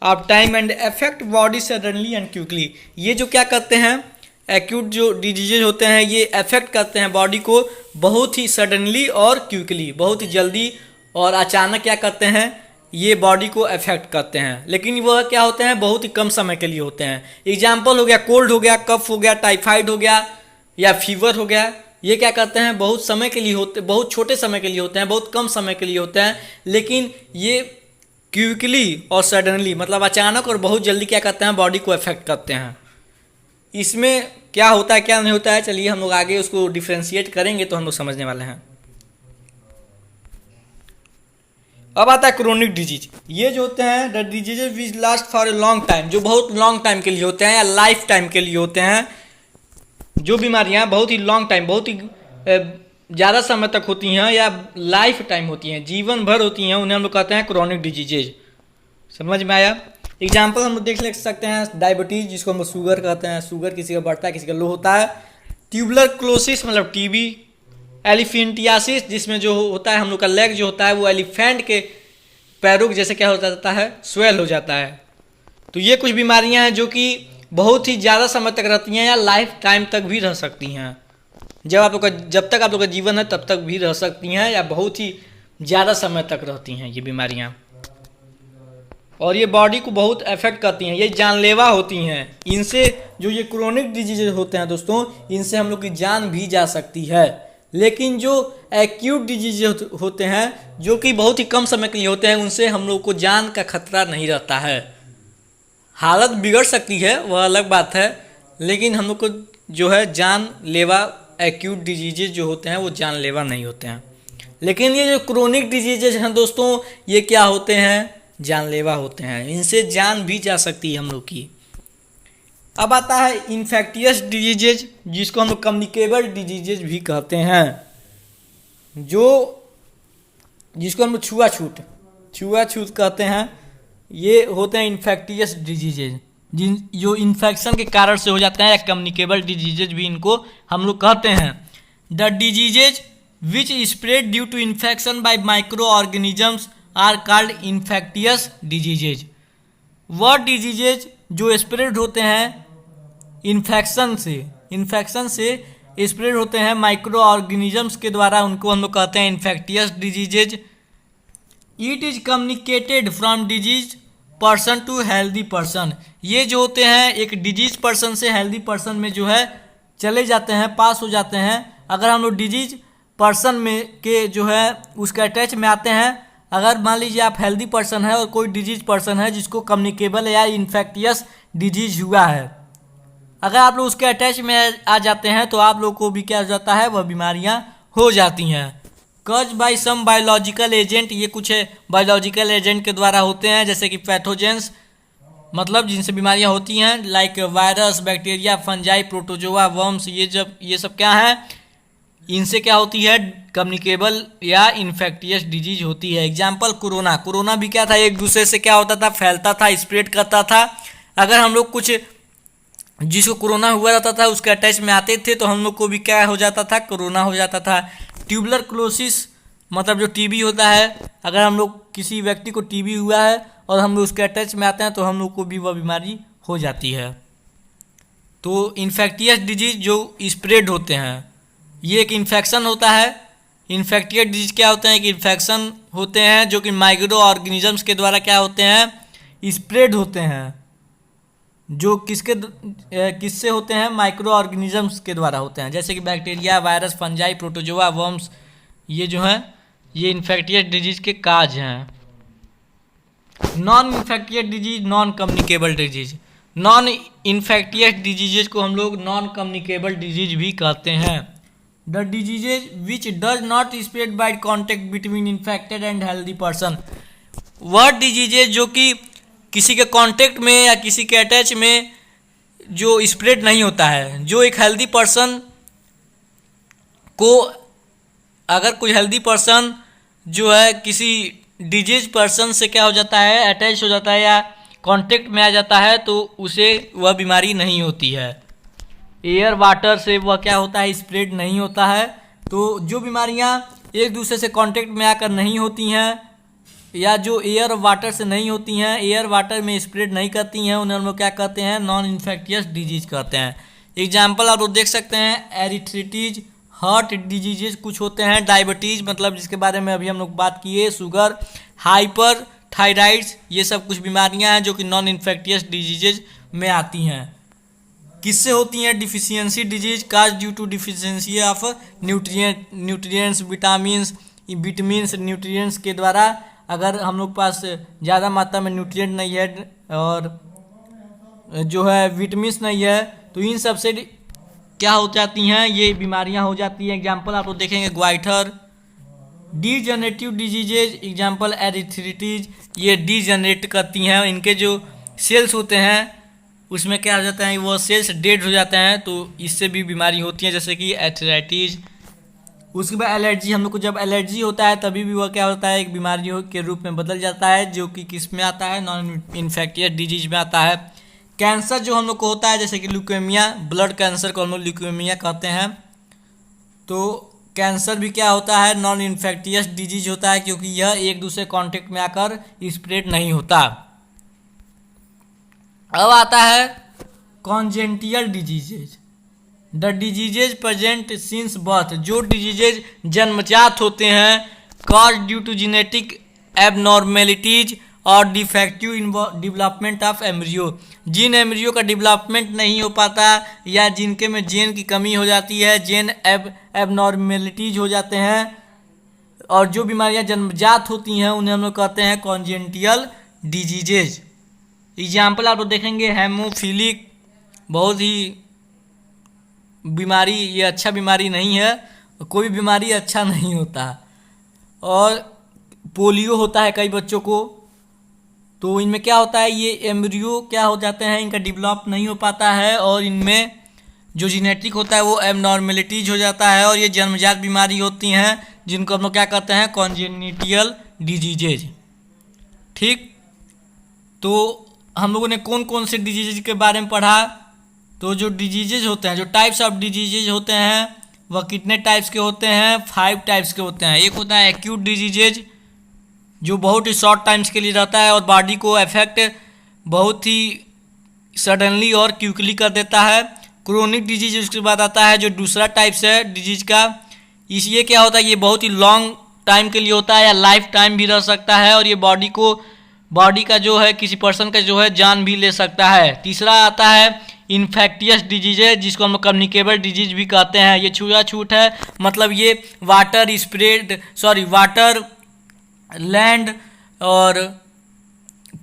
of time and affect body suddenly and quickly. ये जो क्या करते हैं, एक्यूट जो डिजीजेज होते हैं ये अफेक्ट करते हैं बॉडी को बहुत ही सडनली और क्विकली, बहुत ही जल्दी और अचानक क्या करते हैं, ये बॉडी को अफेक्ट करते हैं। लेकिन वह क्या होते हैं, बहुत ही कम समय के लिए होते हैं। एग्जाम्पल हो गया कोल्ड हो गया, कफ हो गया, टाइफाइड हो गया या फीवर हो गया। ये क्या करते हैं, बहुत समय के लिए होते, बहुत छोटे समय के लिए होते हैं, बहुत कम समय के लिए होते हैं, लेकिन ये क्विकली और सडनली मतलब अचानक और बहुत जल्दी क्या करते हैं, बॉडी को अफेक्ट करते हैं। इसमें क्या होता है क्या नहीं होता है, चलिए हम लोग आगे उसको डिफ्रेंशिएट करेंगे तो हम लोग समझने वाले हैं। अब आता है क्रोनिक डिजीज। ये जो होते हैं the diseases which last for a long time, जो बहुत लॉन्ग टाइम के लिए होते हैं या लाइफ टाइम के लिए होते हैं। जो बीमारियां बहुत ही लॉन्ग टाइम, बहुत ही ज़्यादा समय तक होती हैं या लाइफ टाइम होती हैं, जीवन भर होती हैं, उन्हें हम लोग कहते हैं क्रोनिक डिजीजेज। समझ में आया? एग्जाम्पल हम लोग देख सकते हैं डायबिटीज़, जिसको हम शुगर कहते हैं, शुगर किसी का बढ़ता है किसी का लो होता है। ट्यूबुलर क्लोसिस मतलब टीबी। एलिफेंटियासिस, जिसमें जो होता है हम लोग का लेग जो होता है वो एलिफेंट के पैरों जैसे क्या हो जाता है, स्वेल हो जाता है। तो ये कुछ बीमारियां हैं जो कि बहुत ही ज़्यादा समय तक रहती हैं या लाइफ टाइम तक भी रह सकती हैं। जब तक आप लोग का जीवन है तब तक भी रह सकती हैं या बहुत ही ज़्यादा समय तक रहती हैं ये बीमारियां, और ये बॉडी को बहुत अफेक्ट करती हैं, ये जानलेवा होती हैं। इनसे जो ये क्रोनिक डिजीज होते हैं दोस्तों, इनसे हम लोग की जान भी जा सकती है। लेकिन जो एक्यूट डिजीज होते हैं जो कि बहुत ही कम समय के लिए होते हैं, उनसे हम लोग को जान का खतरा नहीं रहता है। हालत बिगड़ सकती है वह अलग बात है, लेकिन हम लोग को जो है जानलेवा एक्यूट डिजीजेज जो होते हैं वो जानलेवा नहीं होते हैं। लेकिन ये जो क्रोनिक डिजीजेज हैं दोस्तों, ये क्या होते हैं, जानलेवा होते हैं, इनसे जान भी जा सकती है हम लोग की। अब आता है इन्फेक्टियस डिजीजेज, जिसको हम लोग कम्युनिकेबल डिजीजेज भी कहते हैं, जिसको हम लोग छुआछूत कहते हैं। ये होते हैं इन्फेक्टियस डिजीजेज, जो इन्फेक्शन के कारण से हो जाते हैं, या कम्युनिकेबल डिजीजेज भी इनको हम लोग कहते हैं। The diseases which spread due to infection by micro organisms are called infectious diseases. वह डिजीजेज जो स्प्रेड होते हैं इन्फेक्शन से स्प्रेड होते हैं माइक्रो ऑर्गेनिजम्स के द्वारा, उनको हम लोग कहते हैं infectious diseases. It is communicated from disease person to healthy person. ये जो होते हैं एक डिजीज पर्सन से हेल्दी पर्सन में जो है चले जाते हैं, पास हो जाते हैं। अगर हम लोग डिजीज पर्सन में के जो है उसके अटैच में आते हैं, अगर मान लीजिए आप हेल्दी पर्सन है और कोई डिजीज पर्सन है जिसको कम्युनिकेबल या इन्फेक्टियस डिजीज हुआ है, अगर आप लोग उसके अटैच में आ जाते हैं तो आप लोग को भी क्या हो जाता है, वह बीमारियां हो जाती हैं। Cause by some biological agent, ये कुछ बायोलॉजिकल एजेंट के द्वारा होते हैं, जैसे कि पैथोजेंस मतलब जिनसे बीमारियां होती हैं, like virus, bacteria, fungi, protozoa, worms. ये सब क्या है, इनसे क्या होती है, कम्युनिकेबल या इन्फेक्टियस डिजीज होती है। एग्जाम्पल कोरोना भी क्या था, एक दूसरे से क्या होता था, फैलता था, स्प्रेड करता था। अगर हम लोग कुछ जिसको कोरोना हुआ रहता था उसके अटैच में आते थे तो हम लोग को भी क्या हो जाता था, कोरोना हो जाता था। ट्यूबुलर क्लोसिस मतलब जो टीबी होता है, अगर हम लोग किसी व्यक्ति को टीबी हुआ है और हम लोग उसके अटैच में आते हैं तो हम लोग को भी वह बीमारी हो जाती है। तो इन्फेक्टियस डिजीज जो स्प्रेड होते हैं, ये एक इन्फेक्शन होता है। इन्फेक्टियस डिजीज क्या होते हैं कि इन्फेक्शन होते हैं जो कि माइक्रो ऑर्गेनिजम्स के द्वारा क्या होते हैं, स्प्रेड होते हैं। जो किससे होते हैं, माइक्रो ऑर्गेनिजम्स के द्वारा होते हैं, जैसे कि bacteria, virus, fungi, protozoa, worms. ये जो हैं ये इन्फेक्टियस डिजीज के काज हैं। Non infectious disease, non communicable disease. Non infectious diseases को हम लोग नॉन कम्युनिकेबल डिजीज भी कहते हैं। The diseases which does not spread by contact between infected and healthy person. वह डिजीजेज जो कि किसी के कांटेक्ट में या किसी के अटैच में जो स्प्रेड नहीं होता है, जो एक हेल्दी पर्सन को, अगर कोई हेल्दी पर्सन जो है किसी डिजीज पर्सन से क्या हो जाता है, अटैच हो जाता है या कांटेक्ट में आ जाता है, तो उसे वह बीमारी नहीं होती है। एयर वाटर से वह क्या होता है, स्प्रेड नहीं होता है। तो जो बीमारियां एक दूसरे से कांटेक्ट में आकर नहीं होती हैं या जो एयर और वाटर से नहीं होती हैं, एयर वाटर में स्प्रेड नहीं करती हैं, उन्हें हम लोग क्या कहते हैं, नॉन इन्फेक्टियस डिजीज कहते हैं। एग्जाम्पल आप लोग देख सकते हैं, एरिथ्रिटीज, हार्ट डिजीजेज कुछ होते हैं, डायबिटीज़ मतलब जिसके बारे में अभी हम लोग बात किए, शुगर, हाइपर थायराइड्स, ये सब कुछ बीमारियां हैं जो कि नॉन इन्फेक्टियस डिजीजेज में आती हैं। किससे होती हैं, deficiency disease cause due to deficiency of nutrients, vitamins, nutrients के द्वारा। अगर हम लोग पास ज़्यादा मात्रा में न्यूट्रिएंट नहीं है और जो है विटामिन्स नहीं है, तो इन सब से क्या हो जाती हैं, ये बीमारियां हो जाती हैं। एग्जाम्पल आप लोग देखेंगे, ग्वाइटर। डीजनरेटिव डिजीजेज, एग्जाम्पल एरिथ्रिटीज, ये डीजनरेट करती हैं, इनके जो सेल्स होते हैं उसमें क्या हो जाता है, वो सेल्स डेड हो जाते हैं, तो इससे भी बीमारी होती है, जैसे कि एथराइटिस। उसके बाद एलर्जी, हम लोग को जब एलर्जी होता है तभी भी वह क्या होता है, एक बीमारी के रूप में बदल जाता है, जो कि किस में आता है, नॉन इन्फेक्टियस डिजीज में आता है। कैंसर जो हम लोग को होता है, जैसे कि ल्यूकेमिया, ब्लड कैंसर को हम लोग ल्यूकेमिया कहते हैं, तो कैंसर भी क्या होता है, नॉन इन्फेक्टियस डिजीज होता है, क्योंकि यह एक दूसरे कॉन्टेक्ट में आकर स्प्रेड नहीं होता। अब आता है congenital diseases, the diseases present since birth, जो डिजीजेज जन्मजात होते हैं, cause due to genetic abnormalities और डिफेक्टिव डेवलपमेंट ऑफ एम्ब्रियो, जिन एम्ब्रियो का डेवलपमेंट नहीं हो पाता या जिनके में जेन की कमी हो जाती है, जेन एबनॉर्मेलिटीज हो जाते हैं, और जो बीमारियां जन्मजात होती हैं उन्हें हम लोग कहते हैं कॉन्जेनिटल डिजीजेज। एग्जाम्पल आप लोग देखेंगे, हेमोफिलिक, बहुत ही बीमारी, ये अच्छा बीमारी नहीं है, कोई बीमारी अच्छा नहीं होता। और पोलियो होता है कई बच्चों को, तो इनमें क्या होता है, ये एम्ब्रियो क्या हो जाते हैं, इनका डेवलप नहीं हो पाता है, और इनमें जो जेनेटिक होता है वो एबनॉर्मेलिटीज हो जाता है, और ये जन्मजात बीमारी होती हैं, जिनको हम लोग क्या कहते हैं, कॉन्जेनिटल डिजीजेज। ठीक, तो हम लोगों ने कौन कौन से डिजीजेज के बारे में पढ़ा, तो जो डिजीजेज होते हैं, जो टाइप्स ऑफ डिजीजेज होते हैं, वह कितने टाइप्स के होते हैं, 5 टाइप्स के होते हैं। एक होता है एक्यूट डिजीजेज, जो बहुत ही शॉर्ट टाइम्स के लिए रहता है और बॉडी को अफेक्ट बहुत ही सडनली और क्विकली कर देता है। क्रोनिक डिजीज उसके बाद आता है, जो दूसरा टाइप्स है डिजीज का, इसलिए क्या होता है, ये बहुत ही लॉन्ग टाइम के लिए होता है या लाइफ टाइम भी रह सकता है, और ये बॉडी का जो है, किसी पर्सन का जो है जान भी ले सकता है। तीसरा आता है इन्फेक्टियस डिजीज है, जिसको हम लोग कम्युनिकेबल डिजीज भी कहते हैं। ये छूआछूत है, मतलब ये वाटर, लैंड और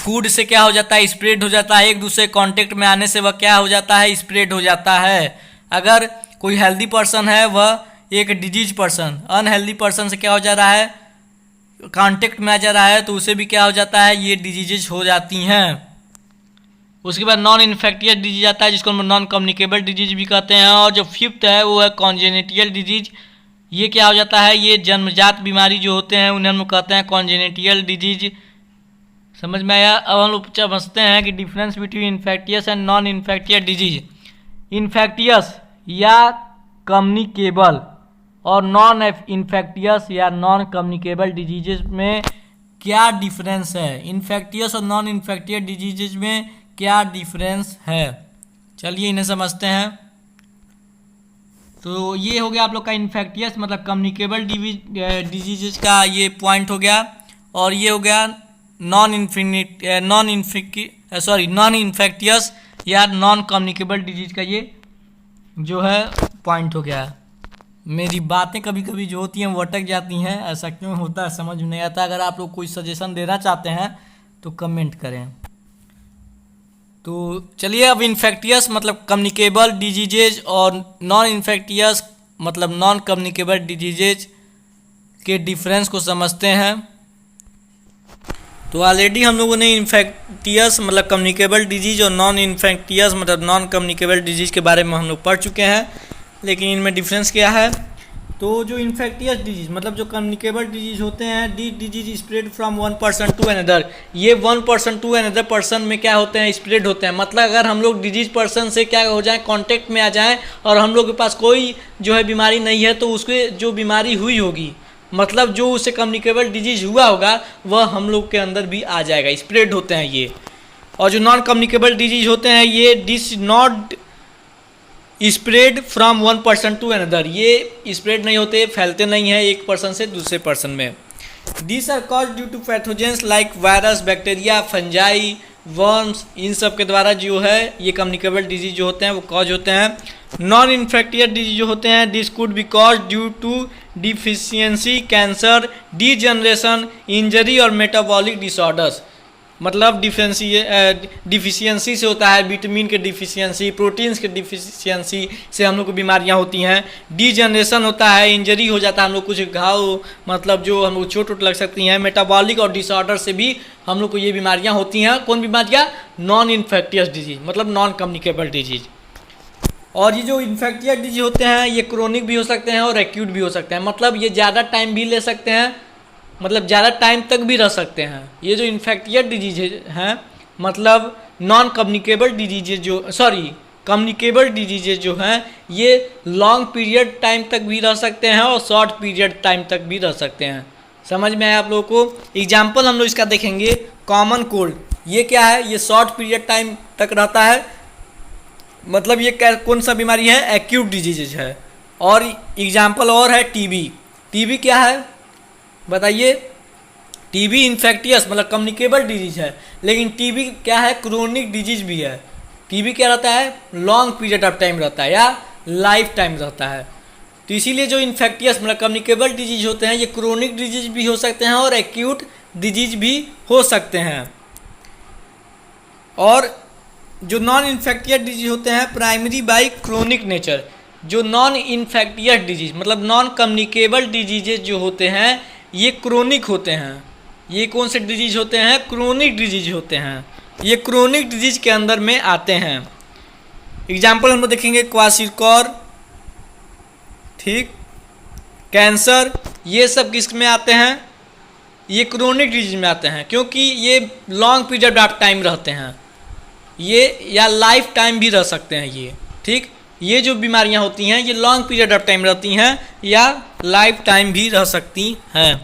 फूड से क्या हो जाता है, स्प्रेड हो जाता है, एक दूसरे कांटेक्ट में आने से वह क्या हो जाता है, स्प्रेड हो जाता है। अगर कोई हेल्दी पर्सन है, वह एक डिजीज पर्सन अनहेल्दी पर्सन से क्या हो जा रहा है, कांटेक्ट में आ जा रहा है, तो उसे भी क्या हो जाता है, ये डिजीजेज हो जाती हैं। उसके बाद नॉन इन्फेक्टियस डिजीज आता है, जिसको हम नॉन कम्युनिकेबल डिजीज भी कहते हैं। और जो फिफ्थ है वो है कॉन्जेनिटल डिजीज। ये क्या हो जाता है, ये जन्मजात बीमारी जो होते हैं उन्हें हम लोग कहते हैं कॉन्जेनिटल डिजीज। समझ में आया? अब हम लोग समझते हैं कि difference between infectious and non infectious disease. Infectious या कम्युनिकेबल और नॉन इन्फेक्टियस या नॉन कम्युनिकेबल डिजीजेज में क्या डिफरेंस है, इन्फेक्टियस और नॉन इन्फेक्टियस डिजीजेज में क्या डिफरेंस है, चलिए इन्हें समझते हैं। तो ये हो गया आप लोग का इन्फेक्टियस मतलब कम्युनिकेबल डिजीजेज का ये पॉइंट हो गया, और ये हो गया नॉन इन्फेक्टियस या नॉन कम्युनिकेबल डिजीज का ये जो है पॉइंट हो गया। मेरी बातें कभी कभी जो होती हैं वो अटक जाती हैं, ऐसा क्यों होता है समझ नहीं आता। अगर आप लोग कोई सजेशन देना चाहते हैं तो कमेंट करें। तो चलिए अब इन्फेक्टियस मतलब कम्युनिकेबल डिजीजेज और नॉन इन्फेक्टियस मतलब नॉन कम्युनिकेबल डिजीजेज के डिफरेंस को समझते हैं। तो ऑलरेडी हम लोगों ने इन्फेक्टियस मतलब कम्युनिकेबल डिजीज और नॉन इन्फेक्टियस मतलब नॉन कम्युनिकेबल डिजीज के बारे में हम लोग पढ़ चुके हैं, लेकिन इनमें डिफरेंस क्या है। तो जो इन्फेक्टियस डिजीज मतलब जो कम्युनिकेबल डिजीज होते हैं, the disease spread from one person to another, ये one person to another person में क्या होते हैं, स्प्रेड होते हैं। मतलब अगर हम लोग डिजीज पर्सन से क्या हो जाए, कांटेक्ट में आ जाएं और हम लोग के पास कोई जो है बीमारी नहीं है, तो उसके जो बीमारी हुई होगी मतलब जो उसे कम्युनिकेबल डिजीज हुआ होगा वह हम लोग के अंदर भी आ जाएगा, स्प्रेड होते हैं ये। और जो नॉन कम्युनिकेबल डिजीज होते हैं ये this not spread from one person to another, ये स्प्रेड नहीं होते, फैलते नहीं हैं एक पर्सन से दूसरे पर्सन में। This are cause due to pathogens like virus, bacteria, fungi, worms, इन सब के द्वारा जो है ये कम्युनिकेबल डिजीज जो होते हैं वो कॉज होते हैं। नॉन इन्फेक्टियस डिजीज जो होते हैं this could be cause due to deficiency, cancer, degeneration, injury और मेटाबॉलिक डिसऑर्डर्स। मतलब डिफिशियंसी से होता है, विटामिन के डिफिशियंसी, प्रोटीन्स के डिफिशियंसी से हम लोग को बीमारियां होती हैं। डीजनरेशन होता है, इंजरी हो जाता है, हम लोग कुछ घाव मतलब जो हम लोग चोट वोट लग सकती हैं। मेटाबॉलिक और डिसऑर्डर से भी हम लोग को ये बीमारियां होती हैं। कौन बीमारियां? नॉन इन्फेक्टियस डिजीज, मतलब नॉन कम्युनिकेबल डिजीज। और ये जो इन्फेक्टियस डिजीज होते हैं ये क्रोनिक भी हो सकते हैं और एक्यूट भी हो सकते हैं, मतलब ये ज़्यादा टाइम भी ले सकते हैं, मतलब ज़्यादा टाइम तक भी रह सकते हैं। ये जो इन्फेक्टियस डिजीज हैं मतलब non communicable diseases communicable diseases जो हैं ये लॉन्ग पीरियड टाइम तक भी रह सकते हैं और शॉर्ट पीरियड टाइम तक भी रह सकते हैं। समझ में आया आप लोगों को? एग्जाम्पल हम लोग इसका देखेंगे। कॉमन कोल्ड, ये क्या है? ये शॉर्ट पीरियड टाइम तक रहता है, मतलब ये कौन सा बीमारी है? एक्यूट डिजीजेज है। और एग्जाम्पल और है टीबी। टीबी क्या है बताइए? टीबी इन्फेक्टियस मतलब कम्युनिकेबल डिजीज है, लेकिन टीबी क्या है? क्रोनिक डिजीज भी है। टीबी क्या रहता है? लॉन्ग पीरियड ऑफ टाइम रहता है या लाइफ टाइम रहता है। तो इसीलिए जो इन्फेक्टियस मतलब कम्युनिकेबल डिजीज होते हैं ये क्रोनिक डिजीज भी हो सकते हैं और एक्यूट डिजीज भी हो सकते हैं। और जो नॉन इन्फेक्टियस डिजीज होते हैं प्राइमरी बाई क्रोनिक नेचर। जो नॉन इन्फेक्टियस डिजीज मतलब नॉन कम्युनिकेबल डिजीजेज जो होते हैं ये क्रोनिक होते हैं। ये कौन से डिजीज होते हैं? क्रोनिक डिजीज होते हैं। ये क्रोनिक डिजीज के अंदर में आते हैं। एग्जाम्पल हम लोग देखेंगे क्वाशियोर, ठीक, कैंसर, ये सब किस में आते हैं? ये क्रोनिक डिजीज में आते हैं, क्योंकि ये लॉन्ग पीरियड ऑफ टाइम रहते हैं ये, या लाइफ टाइम भी रह सकते हैं ये, ठीक। ये जो बीमारियां होती हैं ये लॉन्ग पीरियड ऑफ टाइम रहती हैं या लाइफ टाइम भी रह सकती हैं।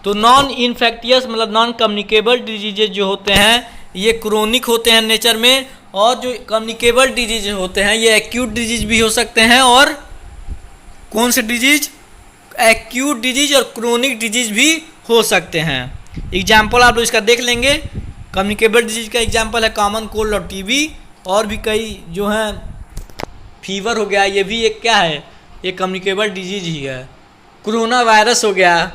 तो नॉन इन्फेक्टियस मतलब नॉन कम्युनिकेबल डिजीजेज जो होते हैं ये क्रोनिक होते हैं नेचर में, और जो कम्युनिकेबल डिजीज होते हैं ये एक्यूट डिजीज भी हो सकते हैं। और कौन से डिजीज? एक्यूट डिजीज और क्रोनिक डिजीज भी हो सकते हैं। एग्जाम्पल आप लोग इसका देख लेंगे। कम्युनिकेबल डिजीज का एग्जाम्पल है कॉमन कोल्ड और टीबी, और भी कई जो हैं, फीवर हो गया, ये भी एक क्या है? ये कम्युनिकेबल डिजीज ही है। कोरोना वायरस हो गया।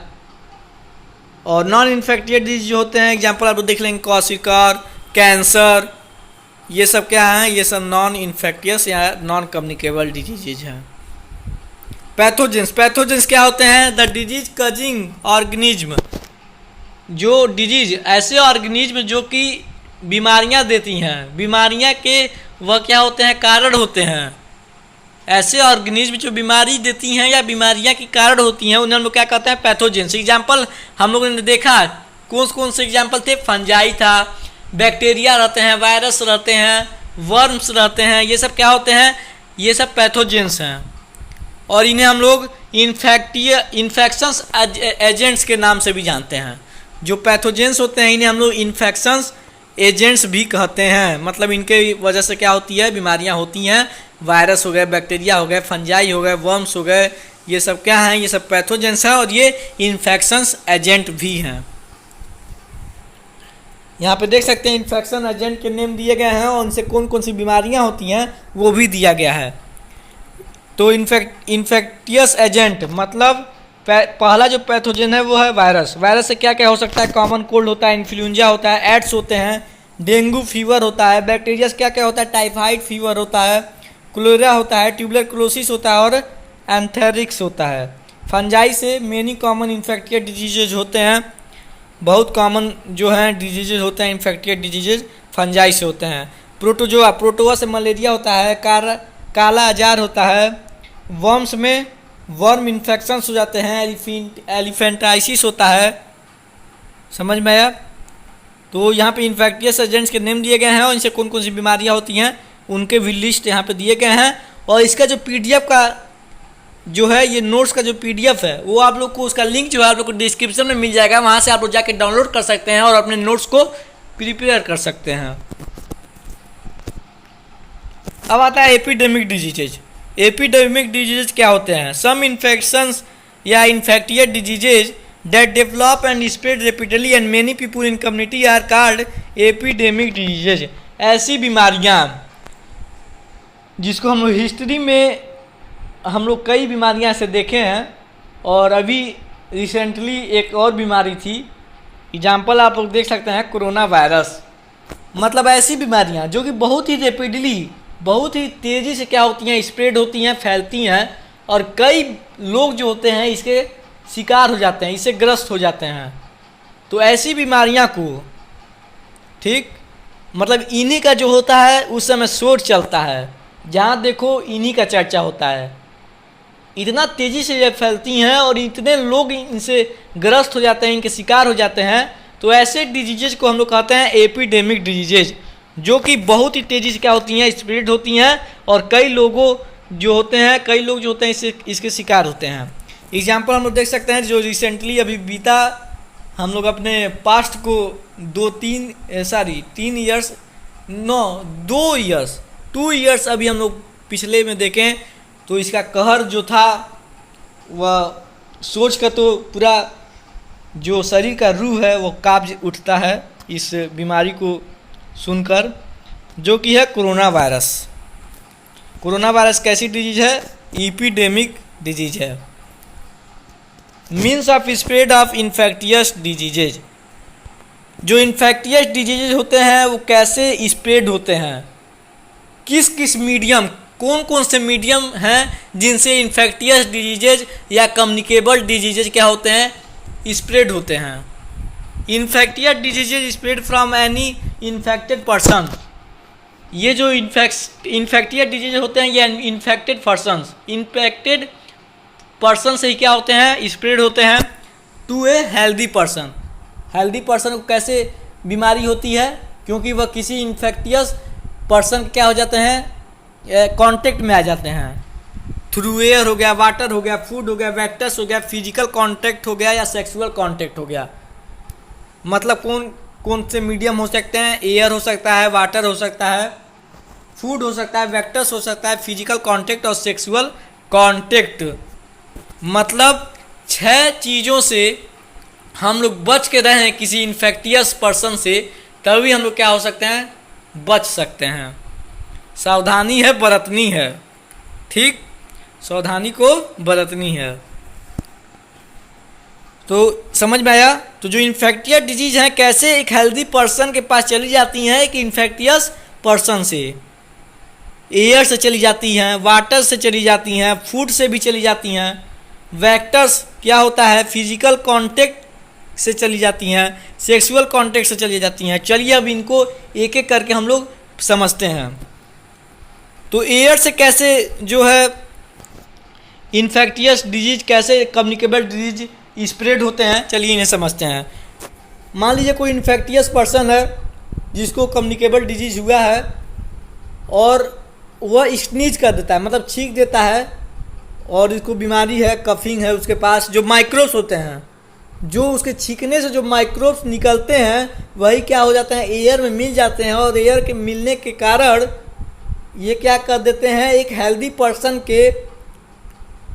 और नॉन इन्फेक्टियस डिजीज जो होते हैं एग्जाम्पल आप लोग देख लेंगे क्वाशियोर, कैंसर, ये सब क्या हैं? ये सब नॉन इन्फेक्टियस या नॉन कम्युनिकेबल डिजीजेज हैं। पैथोजेंस, पैथोजेंस क्या होते हैं? द डिजीज कजिंग ऑर्गेनिज्म, जो डिजीज ऐसे ऑर्गेनिज्म जो कि बीमारियां देती हैं, बीमारियां के वह क्या होते हैं? कारण होते हैं। ऐसे ऑर्गेनिज्म जो बीमारी देती हैं या बीमारियां की कारण होती हैं उन्हें हम लोग क्या कहते हैं? पैथोजेंस। एग्जाम्पल हम लोगों ने देखा कौन से एग्जाम्पल थे? फंजाई था, बैक्टीरिया रहते हैं, वायरस रहते हैं, वर्म्स रहते हैं, ये सब क्या होते हैं? ये सब पैथोजेंस हैं। और इन्हें हम लोग इन्फेक्शंस एजेंट्स के नाम से भी जानते हैं। जो पैथोजेंस होते हैं इन्हें हम लोग इन्फेक्शंस एजेंट्स भी कहते हैं, मतलब इनके वजह से क्या होती है? बीमारियां होती हैं। वायरस हो गए, बैक्टीरिया हो गए, फंजाई हो गए, वर्म्स हो गए, ये सब क्या हैं? ये सब पैथोजेंस हैं और ये इन्फेक्शंस एजेंट भी हैं। यहाँ पे देख सकते हैं इन्फेक्शन एजेंट के नेम दिए गए हैं और उनसे कौन कौन सी बीमारियां होती हैं वो भी दिया गया है। तो इन्फेक्टियस एजेंट मतलब पहला जो पैथोजन है वो है वायरस। वायरस से क्या क्या हो सकता है? कॉमन कोल्ड होता है, इन्फ्लुएंजा होता है, एड्स होते हैं, डेंगू फीवर होता है। बैक्टीरिया से क्या क्या होता है? टाइफाइड फीवर होता है, कोलेरा होता है, ट्यूबरकुलोसिस होता है और एंथ्रेक्स होता है। फंजाई से मेनी कॉमन इन्फेक्टियस डिजीजेज होते हैं, बहुत कॉमन जो हैं डिजीजेज होते हैं इन्फेक्टियस डिजीजेज फंजाई से होते हैं। प्रोटोजोआ, प्रोटोआ से मलेरिया होता है, काला अजार होता है। वर्म्स में वर्म इन्फेक्शंस हो जाते हैं, एलिफेंटाइसिस होता है। समझ में आया? तो यहाँ पे इन्फेक्टियस एजेंट्स के नेम दिए गए हैं और इनसे कौन कौन सी बीमारियाँ होती हैं उनके भी लिस्ट यहाँ पे दिए गए हैं। और इसका जो पीडीएफ का जो है, ये नोट्स का जो पीडीएफ है वो आप लोग को, उसका लिंक जो है आप लोग को डिस्क्रिप्शन में मिल जाएगा, वहाँ से आप लोग जाके डाउनलोड कर सकते हैं और अपने नोट्स को प्रिपेयर कर सकते हैं। अब आता है एपिडेमिक डिजीजेज। एपिडेमिक डिजीजेज क्या होते हैं? सम इन्फेक्शंस या infectious diseases that develop and spread rapidly and many people in community are called epidemic diseases. ऐसी बीमारियां जिसको हम लोग हिस्ट्री में हम लोग कई बीमारियां ऐसे देखे हैं, और अभी रिसेंटली एक और बीमारी थी एग्जाम्पल आप लोग देख सकते हैं कोरोना वायरस, मतलब ऐसी बीमारियां जो कि बहुत ही रेपिडली, बहुत ही तेज़ी से क्या होती हैं, स्प्रेड होती हैं, फैलती हैं, और कई लोग जो होते हैं इसके शिकार हो जाते हैं, इससे ग्रस्त हो जाते हैं। तो ऐसी बीमारियां को, ठीक, मतलब इन्हीं का जो होता है उस समय शोध चलता है, जहाँ देखो इन्हीं का चर्चा होता है। इतना तेज़ी से ये फैलती हैं और इतने लोग इनसे ग्रस्त हो जाते हैं, इनके शिकार हो जाते हैं। तो ऐसे डिजीजेज को हम लोग कहते हैं एपिडेमिक डिजीजेज, जो कि बहुत ही तेज़ी से क्या होती हैं, स्प्रेड होती हैं, और कई लोग जो होते हैं इसके शिकार होते हैं। एग्जाम्पल हम लोग देख सकते हैं जो रिसेंटली अभी बीता, हम लोग अपने पास्ट को 2 ईयर्स अभी हम लोग पिछले में देखें तो इसका कहर जो था वह सोच कर तो पूरा जो शरीर का रूह है वो कांप उठता है इस बीमारी को सुनकर, जो कि है कोरोना वायरस। कोरोना वायरस कैसी डिजीज है? एपिडेमिक डिजीज है। Means of spread of infectious diseases, जो इन्फेक्टियस डिजीजेज होते हैं वो कैसे स्प्रेड होते हैं, किस किस मीडियम, कौन कौन से मीडियम हैं जिनसे इन्फेक्टियस डिजीजेज या कम्युनिकेबल डिजीजेज क्या होते हैं, स्प्रेड होते हैं। Infectious diseases spread from any infected person, ये जो इन्फेक्टियस डिजीज होते हैं ये इन्फेक्टेड पर्सन से ही क्या होते हैं, स्प्रेड होते हैं to a healthy person. Healthy person को कैसे बीमारी होती है? क्योंकि वह किसी इन्फेक्टियस पर्सन क्या हो जाते हैं, कांटेक्ट में आ जाते हैं, थ्रू एयर हो गया, वाटर हो गया, फूड हो गया, वेक्टर्स हो गया, फिजिकल कांटेक्ट हो गया या सेक्सुअल कांटेक्ट हो गया। मतलब कौन से मीडियम हो सकते हैं? एयर हो सकता है, वाटर हो सकता है, फूड हो सकता है, वेक्टर्स हो सकता है, फिजिकल कांटेक्ट और सेक्सुअल कांटेक्ट। मतलब 6 चीज़ों से हम लोग बच के रहें किसी इन्फेक्टियस पर्सन से, तभी हम लोग क्या हो सकते हैं, बच सकते हैं। सावधानी है बरतनी है, ठीक, सावधानी को बरतनी है। तो समझ में आया? तो जो इन्फेक्टियस डिजीज हैं कैसे एक हेल्दी पर्सन के पास चली जाती हैं, कि इन्फेक्टियस पर्सन से एयर से चली जाती हैं, वाटर से चली जाती हैं, फूड से भी चली जाती हैं, वेक्टर्स क्या होता है, फिजिकल कांटेक्ट से चली जाती हैं, सेक्सुअल कांटेक्ट से चली जाती हैं। चलिए अब इनको एक एक करके हम लोग समझते हैं। तो एयर से कैसे जो है इन्फेक्टियस डिजीज, कैसे कम्युनिकेबल डिजीज स्प्रेड होते हैं, चलिए इन्हें समझते हैं। मान लीजिए कोई इन्फेक्टियस पर्सन है जिसको कम्युनिकेबल डिजीज हुआ है और वह स्नीज कर देता है, मतलब छींक देता है, और इसको बीमारी है, कफिंग है, उसके पास जो माइक्रोब्स होते हैं, जो उसके छींकने से जो माइक्रोब्स निकलते हैं वही क्या हो जाते हैं, एयर में मिल जाते हैं, और एयर के मिलने के कारण ये क्या कर देते हैं, एक हेल्दी पर्सन के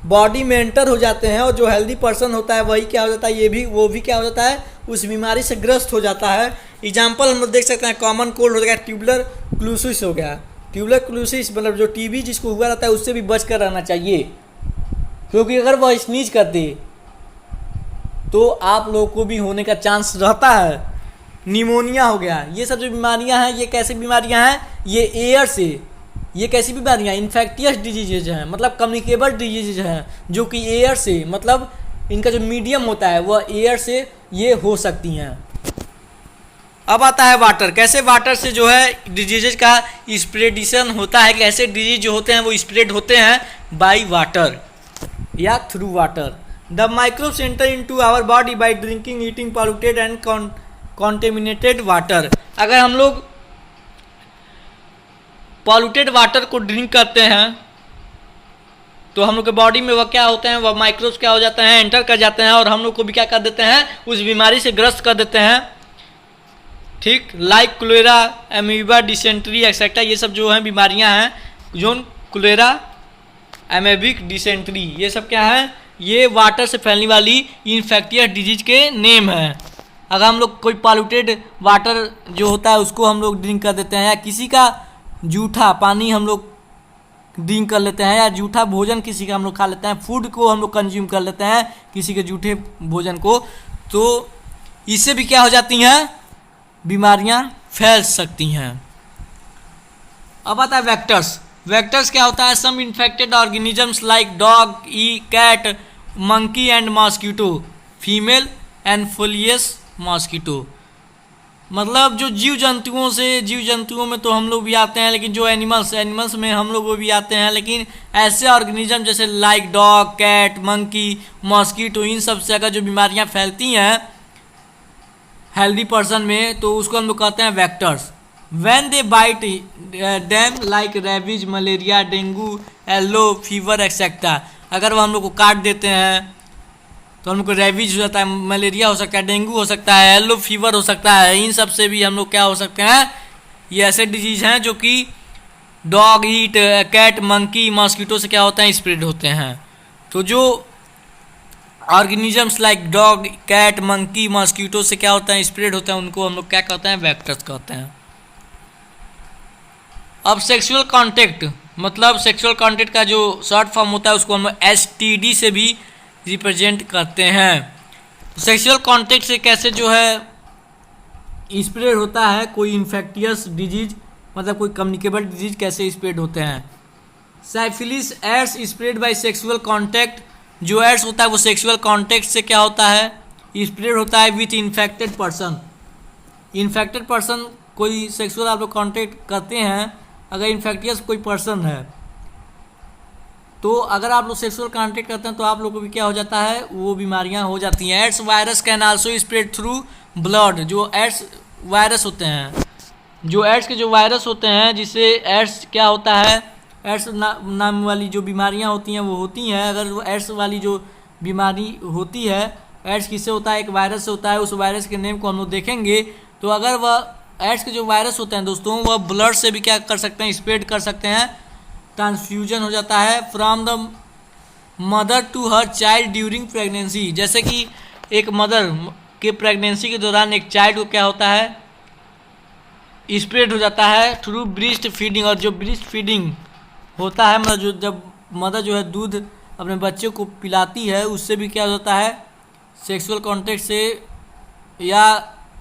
बॉडी में एंटर हो जाते हैं, और जो हेल्दी पर्सन होता है वही क्या हो जाता है, वो भी क्या हो जाता है, उस बीमारी से ग्रस्त हो जाता है। एग्जाम्पल हम लोग देख सकते हैं, कॉमन कोल्ड हो गया, ट्यूबुलर क्लूसिस हो गया। ट्यूबुलर क्लूसिस मतलब जो टीबी जिसको हुआ रहता है उससे भी बच कर रहना चाहिए, क्योंकि अगर वह स्नीज कर दे तो आप लोगों को भी होने का चांस रहता है। निमोनिया हो गया, ये सब जो बीमारियां हैं ये कैसी बीमारियां हैं, ये एयर से, ये कैसी बीमारियां, इन्फेक्टियस डिजीजेज हैं, मतलब कम्युनिकेबल डिजीजेज हैं, जो कि एयर से, मतलब इनका जो मीडियम होता है वह एयर से ये हो सकती हैं। अब आता है वाटर, कैसे वाटर से जो है डिजीजेज का स्प्रेडिशन होता है, कैसे डिजीज जो होते हैं वो स्प्रेड होते हैं बाय वाटर या through water. The microbes enter into our body by drinking, eating polluted and contaminated water. अगर हम लोग पॉल्यूटेड वाटर को ड्रिंक करते हैं तो हम लोग के बॉडी में वह क्या होते हैं, वह माइक्रोब्स क्या हो जाते हैं, एंटर कर जाते हैं, और हम लोग को भी क्या कर देते हैं, उस बीमारी से ग्रस्त कर देते हैं, ठीक, like cholera, amoeba, dysentery etcetera, ये सब जो हैं बीमारियां हैं, जोन कोलेरा, एमेबिक, डिसेंट्री, ये सब क्या है, ये वाटर से फैलने वाली इन्फेक्टियस डिजीज के नेम हैं। अगर हम लोग कोई पॉल्यूटेड वाटर जो होता है उसको हम लोग ड्रिंक कर देते हैं, या किसी का जूठा पानी हम लोग ड्रिंक कर लेते हैं, या जूठा भोजन किसी का हम लोग खा लेते हैं, फूड को हम लोग कंज्यूम कर लेते हैं किसी के जूठे भोजन को, तो इससे भी क्या हो जाती हैं, बीमारियां फैल सकती हैं। अब आता है वेक्टर्स। वेक्टर्स क्या होता है, some infected organisms like dog, cat, monkey and mosquito, female anopheles mosquito. मतलब जो जीव जंतुओं में तो हम लोग भी आते हैं, लेकिन जो एनिमल्स में हम लोग भी आते हैं, लेकिन ऐसे ऑर्गेनिज्म जैसे like dog, cat, monkey, mosquito, इन सब से अगर जो बीमारियां फैलती हैं हेल्दी पर्सन में, तो उसको हम लोग कहते हैं vectors. When they bite them like rabies, malaria, dengue, yellow fever etcetera. अगर वो हम लोग को काट देते हैं तो हम लोग को रेबीज हो जाता है, मलेरिया हो सकता है, डेंगू हो सकता है, येलो फीवर हो सकता है। इन सब से भी हम लोग क्या हो सकते हैं, ये ऐसे डिजीज हैं जो कि dog, eat, cat, monkey, mosquito से क्या होते हैं, स्प्रेड होते हैं। तो जो organisms like dog, cat, monkey, mosquito से क्या होता है, स्प्रेड होते हैं, उनको हम लोग क्या कहते हैं, वेक्टर्स कहते हैं। अब सेक्सुअल कॉन्टेक्ट, मतलब सेक्सुअल कॉन्टेक्ट का जो शॉर्ट फॉर्म होता है उसको हम लोग STD से भी रिप्रेजेंट करते हैं। तो सेक्सुअल कॉन्टेक्ट से कैसे जो है स्प्रेड होता है कोई इन्फेक्टियस डिजीज, मतलब कोई कम्युनिकेबल डिजीज कैसे स्प्रेड होते हैं। Syphilis AIDS spread by sexual contact. जो एड्स होता है वो सेक्सुअल कॉन्टैक्ट से क्या होता है, स्प्रेड होता है with infected person. Infected person, कोई सेक्सुअल आप लोग कॉन्टैक्ट करते हैं, अगर इन्फेक्टियस कोई पर्सन है तो अगर आप लोग सेक्सुअल कॉन्टैक्ट करते हैं तो आप लोग को भी क्या हो जाता है, वो बीमारियां हो जाती हैं। AIDS virus can also spread through blood. जो एड्स वायरस होते हैं, जो एड्स के जो वायरस होते हैं, जिससे एड्स क्या होता है, एड्स नाम वाली जो बीमारियां होती हैं वो होती हैं। अगर वो एड्स वाली जो बीमारी होती है, एड्स किससे होता है, एक वायरस से होता है। उस वायरस के नेम को हम लोग देखेंगे। तो अगर वह एड्स के जो वायरस होते हैं दोस्तों, वह ब्लड से भी क्या कर सकते हैं, स्प्रेड कर सकते हैं। ट्रांसफ्यूजन हो जाता है from the mother to her child during pregnancy. जैसे कि एक मदर के प्रेगनेंसी के दौरान एक चाइल्ड को क्या होता है, स्प्रेड हो जाता है थ्रू ब्रेस्ट फीडिंग। और जो ब्रेस्ट फीडिंग होता है, मतलब जो जब मदर जो है दूध अपने बच्चे को पिलाती है, उससे भी क्या होता है, सेक्सुअल कॉन्टैक्ट से या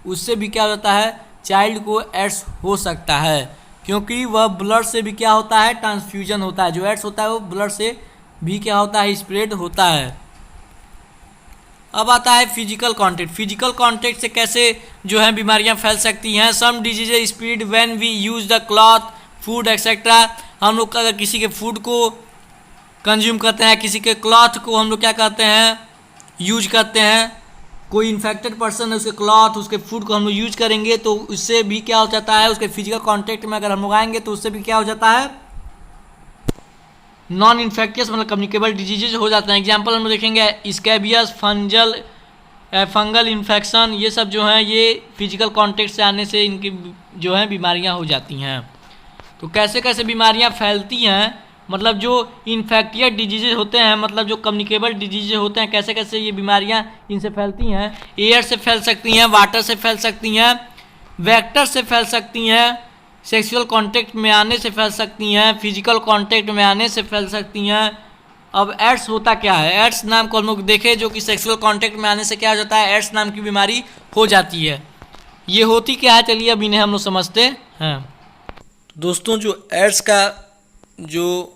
उससे भी क्या होता है, चाइल्ड को एड्स हो सकता है, क्योंकि वह ब्लड से भी क्या होता है, ट्रांसफ्यूजन होता है। जो एड्स होता है वो ब्लड से भी क्या होता है, स्प्रेड होता है। अब आता है फिजिकल कॉन्टैक्ट। फिजिकल कॉन्टैक्ट से कैसे जो है बीमारियां फैल सकती हैं। Some disease spread when we use the cloth, food etcetera. हम लोग अगर किसी के फूड को कंज्यूम करते हैं, किसी के क्लॉथ को हम लोग क्या करते हैं, यूज करते हैं, कोई इन्फेक्टेड पर्सन है, उसके क्लॉथ, उसके फूड को हम लोग यूज करेंगे, तो उससे भी क्या हो जाता है, उसके फिजिकल कॉन्टैक्ट में अगर हम लोग आएंगे तो उससे भी क्या हो जाता है, नॉन इन्फेक्टियस मतलब कम्युनिकेबल डिजीजेज हो जाते हैं। एग्जाम्पल हम लोग देखेंगे स्कैबियस, फंगल इन्फेक्शन, ये सब जो हैं ये फिजिकल कॉन्टैक्ट से आने से इनकी जो है बीमारियां हो जाती हैं। तो कैसे कैसे बीमारियां फैलती हैं, मतलब जो इन्फेक्टियस डिजीजेज होते हैं, मतलब जो कम्युनिकेबल डिजीजेज होते हैं, कैसे कैसे ये बीमारियां इनसे फैलती हैं। एयर से फैल सकती हैं, वाटर से फैल सकती हैं, वेक्टर से फैल सकती हैं, सेक्सुअल कांटेक्ट में आने से फैल सकती हैं, फिजिकल कांटेक्ट में आने से फैल सकती हैं। अब एड्स होता क्या है, एड्स नाम को हम लोग देखें, जो कि सेक्सुअल कांटेक्ट में आने से क्या हो जाता है, एड्स नाम की बीमारी हो जाती है। ये होती क्या है, चलिए अब इन्हें हम लोग समझते हैं। दोस्तों जो एड्स का जो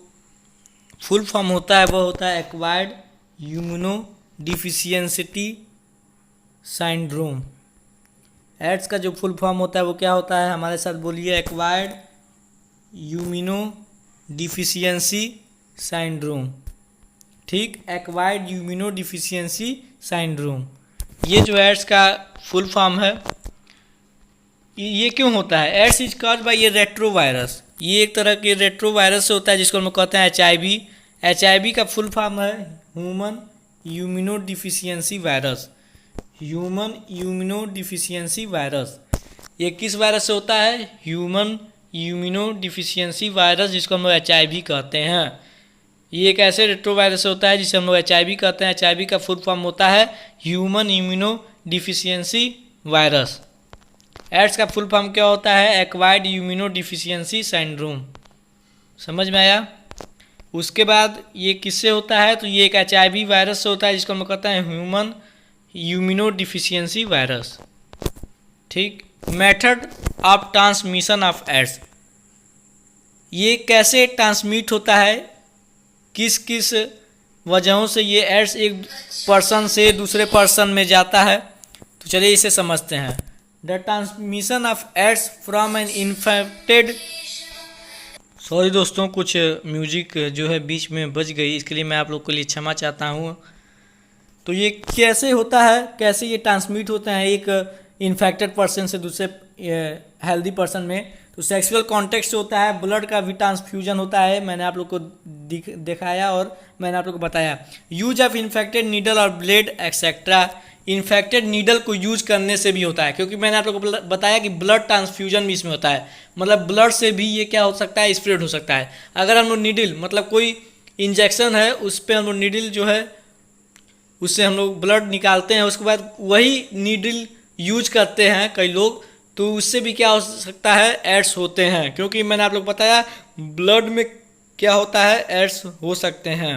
फुल फॉर्म होता है वह होता है acquired immuno deficiency syndrome. AIDS का जो फुल फॉर्म होता है वो क्या होता है, हमारे साथ बोलिए, एक्वायर्ड इम्यूनो डिफिशियंसी सिंड्रोम। ठीक, एक्वायर्ड इम्यूनो डिफिशियंसी सिंड्रोम, ये जो एड्स का फुल फॉर्म है। ये क्यों होता है, एड्स इज कॉज बाय ये रेट्रोवायरस। ये एक तरह के रेट्रोवायरस से होता है जिसको हम लोग कहते हैं HIV। HIV का फुल फॉर्म है human immuno deficiency virus. Human immuno deficiency virus, ये किस वायरस से होता है, ह्यूमन इम्यूनो डिफिशियंसी वायरस, जिसको हम लोग HIV कहते हैं। ये एक ऐसे रेट्रोवायरस से होता है जिसे हम लोग HIV कहते हैं। HIV का फुल फॉर्म होता है human immuno deficiency virus. AIDS का फुल फॉर्म क्या होता है, एक्वायर्ड इम्यूनो डिफिशियंसी सिंड्रोम। समझ में आया। उसके बाद ये किससे होता है, तो ये एक HIV वायरस से होता है जिसको हम कहते हैं ह्यूमन इम्यूनोडिफिशियंसी वायरस। ठीक, method of transmission of AIDS, ये कैसे ट्रांसमिट होता है, किस किस वजहों से ये एड्स एक पर्सन से दूसरे पर्सन में जाता है, तो चलिए इसे समझते हैं। The transmission of AIDS from an infected, sorry दोस्तों, कुछ म्यूजिक जो है बीच में बज गई, इसके लिए मैं आप लोग के लिए क्षमा चाहता हूँ। तो ये कैसे होता है, कैसे ये ट्रांसमिट होता है एक इन्फेक्टेड पर्सन से दूसरे हेल्दी पर्सन में, तो सेक्सुअल कॉन्टेक्ट से होता है, ब्लड का भी ट्रांसफ्यूजन होता है, मैंने आप लोग को दिखाया और मैंने आप लोग को बताया। यूज ऑफ इन्फेक्टेड नीडल और ब्लेड एक्सेट्रा, इन्फेक्टेड नीडल को यूज करने से भी होता है, क्योंकि मैंने आप लोग को बताया कि ब्लड ट्रांसफ्यूजन भी इसमें होता है, मतलब ब्लड से भी ये क्या हो सकता है, स्प्रेड हो सकता है। अगर हम लोग नीडल, मतलब कोई इंजेक्शन है उस पर हम लोग नीडल जो है उससे हम लोग ब्लड निकालते हैं, उसके बाद वही नीडल यूज करते हैं कई लोग, तो उससे भी क्या हो सकता है, एड्स होते हैं, क्योंकि मैंने आप लोग बताया ब्लड में क्या होता है, एड्स हो सकते हैं,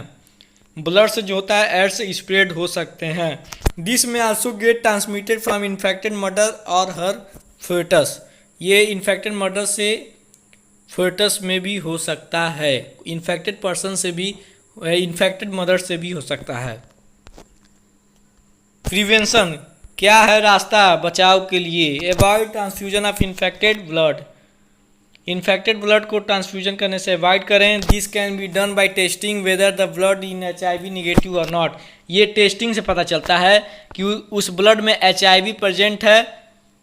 ब्लड से जो होता है एड्स स्प्रेड हो सकते हैं। दिस में also get transmitted from infected mother और हर फेटस, ये इन्फेक्टेड मदर से फेटस में भी हो सकता है, इन्फेक्टेड पर्सन से भी, इन्फेक्टेड मदर से भी हो सकता है। प्रिवेंशन, क्या है रास्ता बचाव के लिए, avoid transfusion of infected blood, infected blood को ट्रांसफ्यूजन करने से अवॉइड करें। This can be done by testing whether the blood in HIV negative और नॉट, ये टेस्टिंग से पता चलता है कि उस ब्लड में HIV प्रेजेंट है,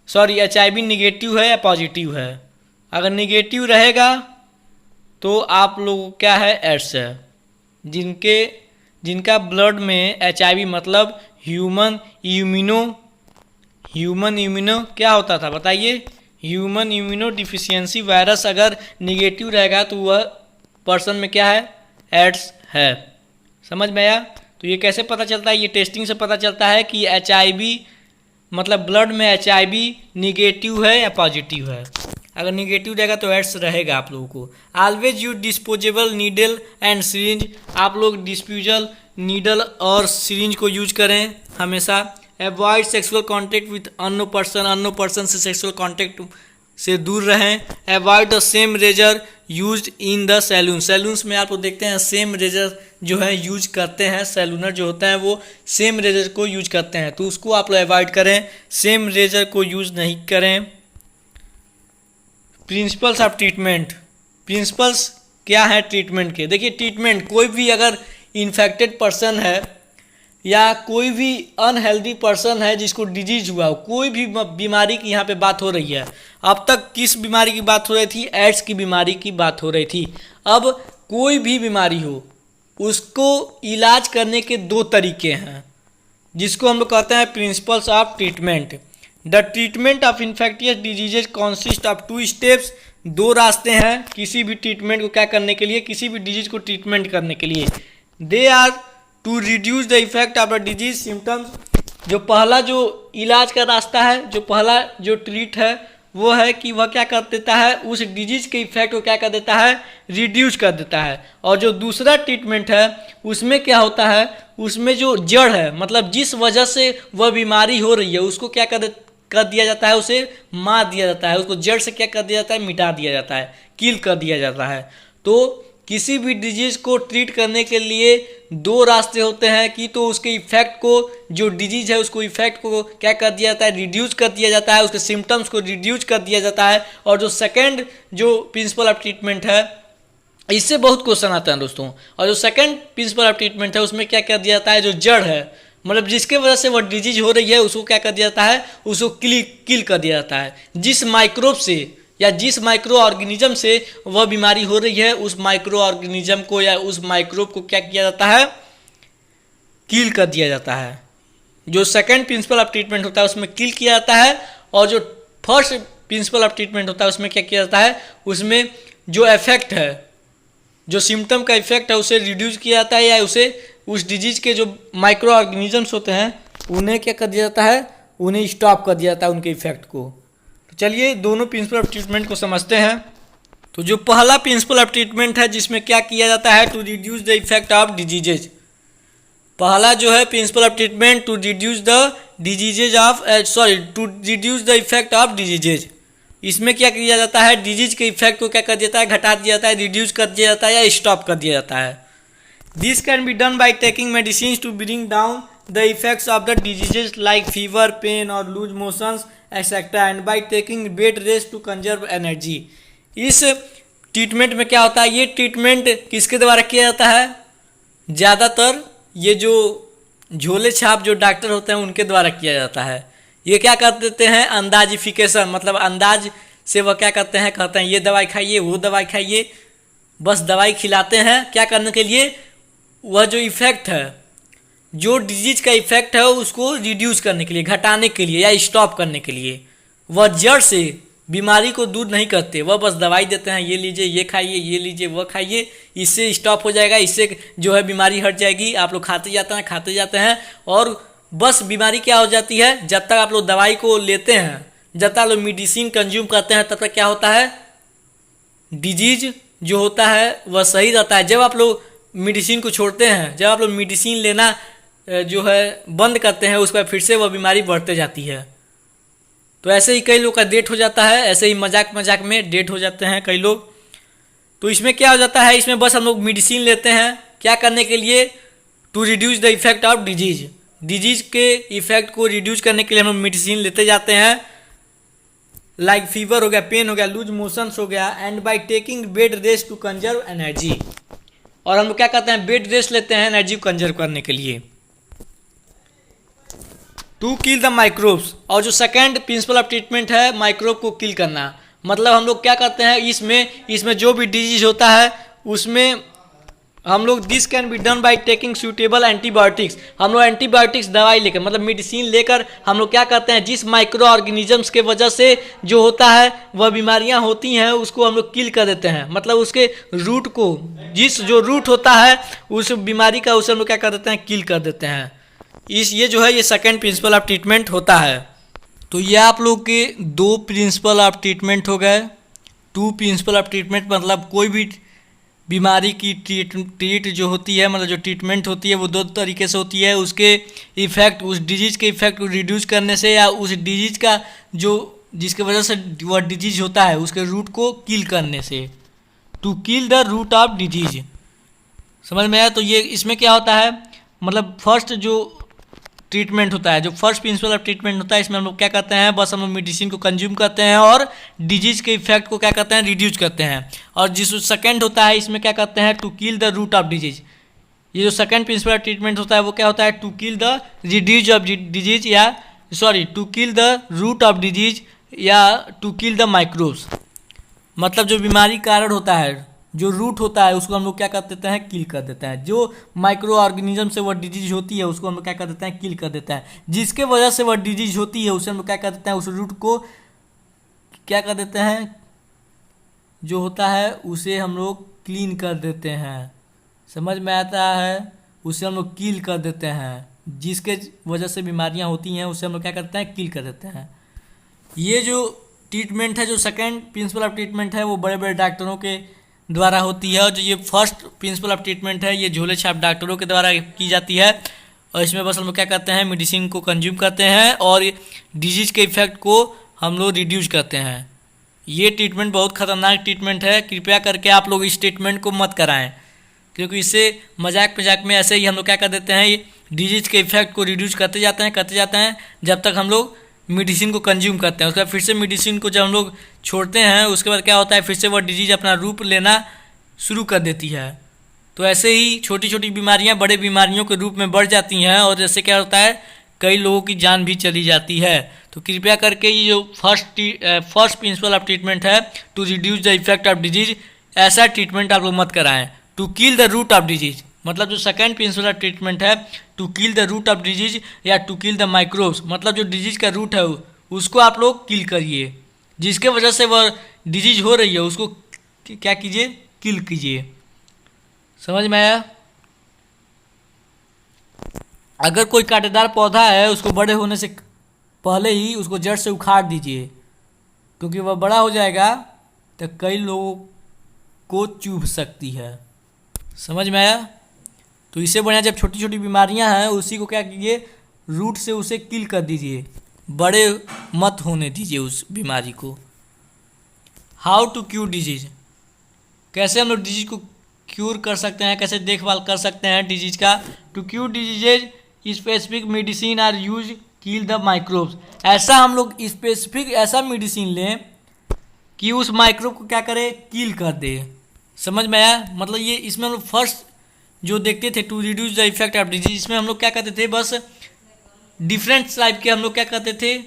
सॉरी HIV निगेटिव है या पॉजिटिव है। अगर निगेटिव रहेगा तो आप लोग क्या है, एड्स है। जिनका ब्लड में HIV मतलब ह्यूमन इम्यूनो क्या होता था बताइए, ह्यूमन इम्यूनो डिफिशियंसी वायरस अगर निगेटिव रहेगा तो वह पर्सन में क्या है, एड्स है। समझ में आया? तो ये कैसे पता चलता है, ये टेस्टिंग से पता चलता है कि HIV मतलब ब्लड में HIV निगेटिव है या पॉजिटिव है। अगर निगेटिव रहेगा तो एड्स रहेगा आप लोगों को। Always use disposable needle and syringe, आप लोग डिस्पोजल नीडल और सिरिंज को यूज करें हमेशा। Avoid sexual contact with unknown person से सेक्सुअल कॉन्टैक्ट से दूर रहें। Avoid the same razor used in the salon, salons में आप लोग देखते हैं सेम रेजर जो है यूज करते हैं, सैलूनर जो होता है वो सेम रेजर को यूज करते हैं, तो उसको आप लोग अवॉइड करें, सेम रेजर को यूज नहीं करें। प्रिंसिपल्स ऑफ ट्रीटमेंट, प्रिंसिपल्स क्या है ट्रीटमेंट के, देखिए ट्रीटमेंट, कोई भी अगर इन्फेक्टेड पर्सन है या कोई भी अनहेल्दी पर्सन है जिसको डिजीज हुआ हो, कोई भी बीमारी की यहाँ पे बात हो रही है। अब तक किस बीमारी की बात हो रही थी, एड्स की बीमारी की बात हो रही थी। अब कोई भी बीमारी हो उसको इलाज करने के दो तरीके हैं जिसको हम लोग कहते हैं principles of treatment. The treatment of infectious diseases consist of 2 steps, 2 रास्ते हैं किसी भी ट्रीटमेंट को क्या करने के लिए, किसी भी डिजीज को ट्रीटमेंट करने के लिए। They are to reduce the effect of the disease symptoms, जो पहला जो इलाज का रास्ता है, जो पहला जो ट्रीट है वो है कि वह क्या कर देता है, उस डिजीज के इफेक्ट को क्या कर देता है, रिड्यूस कर देता है। और जो दूसरा ट्रीटमेंट है उसमें क्या होता है, उसमें जो जड़ है, मतलब जिस वजह से वह बीमारी हो रही है उसको क्या कर दिया जाता है, उसे मार दिया जाता है, उसको जड़ से क्या कर दिया जाता है, मिटा दिया जाता है, किल कर दिया जाता है। तो किसी भी डिजीज को ट्रीट करने के लिए 2 रास्ते होते हैं कि तो उसके इफेक्ट को, जो डिजीज है उसको इफेक्ट को क्या कर दिया जाता है, रिड्यूस कर दिया जाता है, उसके सिम्टम्स को रिड्यूस कर दिया जाता है। और जो सेकंड जो प्रिंसिपल ऑफ ट्रीटमेंट है, इससे बहुत क्वेश्चन आता है दोस्तों, और जो सेकंड प्रिंसिपल ऑफ ट्रीटमेंट है उसमें क्या कर दिया जाता है, जो जड़ है, मतलब जिसके वजह से वह डिजीज हो रही है उसको क्या कर दिया जाता है, उसको किल कर दिया जाता है। जिस माइक्रोब से या जिस माइक्रो ऑर्गेनिज्म से वह बीमारी हो रही है उस माइक्रो ऑर्गेनिज्म को या उस माइक्रोब को क्या किया जाता है, किल कर दिया जाता है। जो सेकंड प्रिंसिपल ऑफ ट्रीटमेंट होता है उसमें किल किया जाता है, और जो फर्स्ट प्रिंसिपल ऑफ ट्रीटमेंट होता है उसमें क्या किया जाता है, उसमें जो इफेक्ट है, जो सिम्टम का इफेक्ट है उसे रिड्यूस किया जाता है, या उसे उस डिजीज के जो माइक्रो ऑर्गेनिजम्स होते हैं उन्हें क्या कर दिया जाता है, उन्हें स्टॉप कर दिया जाता है उनके इफेक्ट को। तो चलिए दोनों प्रिंसिपल ऑफ ट्रीटमेंट को समझते हैं। तो जो पहला प्रिंसिपल ऑफ ट्रीटमेंट है जिसमें क्या किया जाता है, to reduce the effect of diseases, पहला जो है principle of treatment to reduce the diseases of to reduce the effect of diseases. इसमें क्या किया जाता है, डिजीज के इफेक्ट को क्या कर दिया जाता है, घटा दिया जाता है, रिड्यूस कर दिया जाता है या स्टॉप कर दिया जाता है। This can be done by taking medicine to bring down the effects of the diseases like fever, pain और loose motions etcetera and by taking bed rest to conserve energy. इस ट्रीटमेंट में क्या होता है, ये ट्रीटमेंट किसके द्वारा किया जाता है, ज़्यादातर ये जो झोले छाप जो डॉक्टर होते हैं उनके द्वारा किया जाता है। ये क्या कर देते हैं, अंदाजिफिकेशन, मतलब अंदाज से वह क्या करते हैं, कहते हैं ये दवाई खाइए, वो दवाई खाइए, बस दवाई खिलाते हैं। क्या करने के लिए, वह जो इफेक्ट है, जो डिजीज का इफेक्ट है उसको रिड्यूस करने के लिए, घटाने के लिए या स्टॉप करने के लिए। वह जड़ से बीमारी को दूर नहीं करते, वह बस दवाई देते हैं, ये लीजिए, ये खाइए, ये लीजिए, वह खाइए, इससे स्टॉप हो जाएगा, इससे जो है बीमारी हट जाएगी। आप लोग खाते जाते हैं और बस बीमारी क्या हो जाती है, जब तक आप लोग दवाई को लेते हैं, जब तक आप लोग मेडिसिन कंज्यूम करते हैं, तब तक क्या होता है, डिजीज जो होता है वह सही रहता है। जब आप लोग मेडिसिन को छोड़ते हैं, जब आप लोग मेडिसिन लेना जो है बंद करते हैं, उसके बाद फिर से वह बीमारी बढ़ते जाती है। तो ऐसे ही कई लोग का डेथ हो जाता है, ऐसे ही मजाक में डेथ हो जाते हैं कई लोग। तो इसमें क्या हो जाता है, इसमें बस हम लोग मेडिसिन लेते हैं, क्या करने के लिए, to reduce the effect of disease. Disease के इफेक्ट को रिड्यूस करने के लिए हम लोग मेडिसिन लेते जाते हैं, लाइक फीवर हो गया, पेन हो गया, लूज मोशंस हो गया, and by taking bed rest to conserve energy. और हम लोग क्या करते हैं, बेड रेस्ट लेते हैं एनर्जी को कंजर्व करने के लिए, टू किल द माइक्रोब्स। और जो सेकेंड प्रिंसिपल ऑफ ट्रीटमेंट है, माइक्रोब को किल करना। मतलब हम लोग क्या करते हैं, इसमें जो भी डिजीज होता है उसमें हम लोग this can be done by taking suitable antibiotics. हम लोग एंटीबायोटिक्स दवाई लेकर, मतलब मेडिसिन लेकर हम लोग क्या करते हैं, जिस माइक्रो ऑर्गेनिजम्स के वजह से जो होता है वह बीमारियां होती हैं उसको हम लोग किल कर देते हैं। मतलब उसके रूट को, जिस जो रूट होता है उस बीमारी का, उसे हम लोग क्या कर देते हैं, किल कर देते हैं। ये जो है ये सेकेंड प्रिंसिपल ऑफ ट्रीटमेंट होता है। तो ये आप लोग के दो प्रिंसिपल ऑफ ट्रीटमेंट हो गए। टू प्रिंसिपल ऑफ ट्रीटमेंट मतलब कोई भी बीमारी की ट्रीट जो होती है, मतलब जो ट्रीटमेंट होती है वो दो तरीके से होती है। उसके इफेक्ट, उस डिजीज के इफेक्ट को रिड्यूस करने से, या उस डिजीज का जो जिसके वजह से वह डिजीज होता है उसके रूट को किल करने से, to kill the root of disease. समझ में आया। तो ये इसमें क्या होता है, मतलब फर्स्ट जो ट्रीटमेंट होता है, जो फर्स्ट प्रिंसिपल ऑफ ट्रीटमेंट होता है, इसमें हम लोग क्या करते हैं, बस हम लोग मेडिसिन को कंज्यूम करते हैं और डिजीज के इफेक्ट को क्या करते हैं, रिड्यूस करते हैं। और जिस सेकंड होता है इसमें क्या करते हैं, to kill the root of disease. ये जो सेकंड प्रिंसिपल ऑफ ट्रीटमेंट होता है वो क्या होता है, to kill the reduce of disease, या to kill the root of disease, या टू किल द माइक्रोब्स। मतलब जो बीमारी कारण होता है, जो रूट होता है उसको हम लोग क्या कर देते हैं, किल कर देते हैं। जो माइक्रो ऑर्गेनिज्म से वह डिजीज होती है उसको हम लोग क्या कर देते हैं, किल कर देते हैं। जिसके वजह से वह डिजीज होती है उसे हम लोग क्या कर देते हैं, उस रूट को क्या कर देते हैं, जो होता है उसे हम लोग क्लीन कर देते हैं। समझ में आता है, उसे हम लोग किल कर देते हैं। जिसके वजह से बीमारियां होती हैं उसे हम लोग क्या करते हैं, किल कर देते हैं। ये जो ट्रीटमेंट है, जो सेकेंड प्रिंसिपल ऑफ ट्रीटमेंट है, वो बड़े बड़े डॉक्टरों के द्वारा होती है। और जो ये फर्स्ट प्रिंसिपल ऑफ ट्रीटमेंट है ये झोले छाप डॉक्टरों के द्वारा की जाती है। और इसमें बस हम लोग क्या करते हैं, मेडिसिन को कंज्यूम करते हैं और डिजीज के इफेक्ट को हम लोग रिड्यूस करते हैं। ये ट्रीटमेंट बहुत खतरनाक ट्रीटमेंट है, कृपया करके आप लोग इस ट्रीटमेंट को मत कराएं, क्योंकि इससे मजाक में ऐसे ही हम लोग क्या कर देते हैं, डिजीज के इफेक्ट को रिड्यूस करते जाते हैं जब तक हम लोग मेडिसिन को कंज्यूम करते हैं। उसके बाद फिर से मेडिसिन को जब हम लोग छोड़ते हैं उसके बाद क्या होता है, फिर से वह डिजीज अपना रूप लेना शुरू कर देती है। तो ऐसे ही छोटी छोटी बीमारियां बड़े बीमारियों के रूप में बढ़ जाती हैं और जैसे क्या होता है, कई लोगों की जान भी चली जाती है। तो कृपया करके ये जो फर्स्ट प्रिंसिपल ऑफ ट्रीटमेंट है, to reduce the effect of disease, ऐसा ट्रीटमेंट आप लोग मत कराएं। To kill the root of disease, मतलब जो सेकेंड प्रिंसिपल ऑफ ट्रीटमेंट है, to kill the root of disease या टू किल द माइक्रोब्स, मतलब जो डिजीज का रूट है उसको आप लोग किल करिए। जिसके वजह से वह डिजीज हो रही है उसको क्या कीजिए, किल कीजिए। समझ में आया। अगर कोई कांटेदार पौधा है उसको बड़े होने से पहले ही उसको जड़ से उखाड़ दीजिए, क्योंकि वह बड़ा हो जाएगा तो कई लोगों को चुभ सकती है। समझ में आया। तो इससे बढ़िया जब छोटी छोटी बीमारियां हैं उसी को क्या कीजिए, रूट से उसे किल कर दीजिए, बड़े मत होने दीजिए उस बीमारी को। हाउ टू क्यूर डिजीज, कैसे हम लोग डिजीज को क्यूर कर सकते हैं, कैसे देखभाल कर सकते हैं डिजीज का। To cure diseases specific medicine are use kill the microbes, ऐसा हम लोग स्पेसिफिक ऐसा मेडिसिन लें कि उस माइक्रोब को क्या करे, किल कर दे। समझ में आया? मतलब ये इसमें हम लोग फर्स्ट जो देखते थे to reduce the effect of disease, इसमें हम लोग क्या करते थे, बस डिफरेंट टाइप के हम लोग क्या करते थे,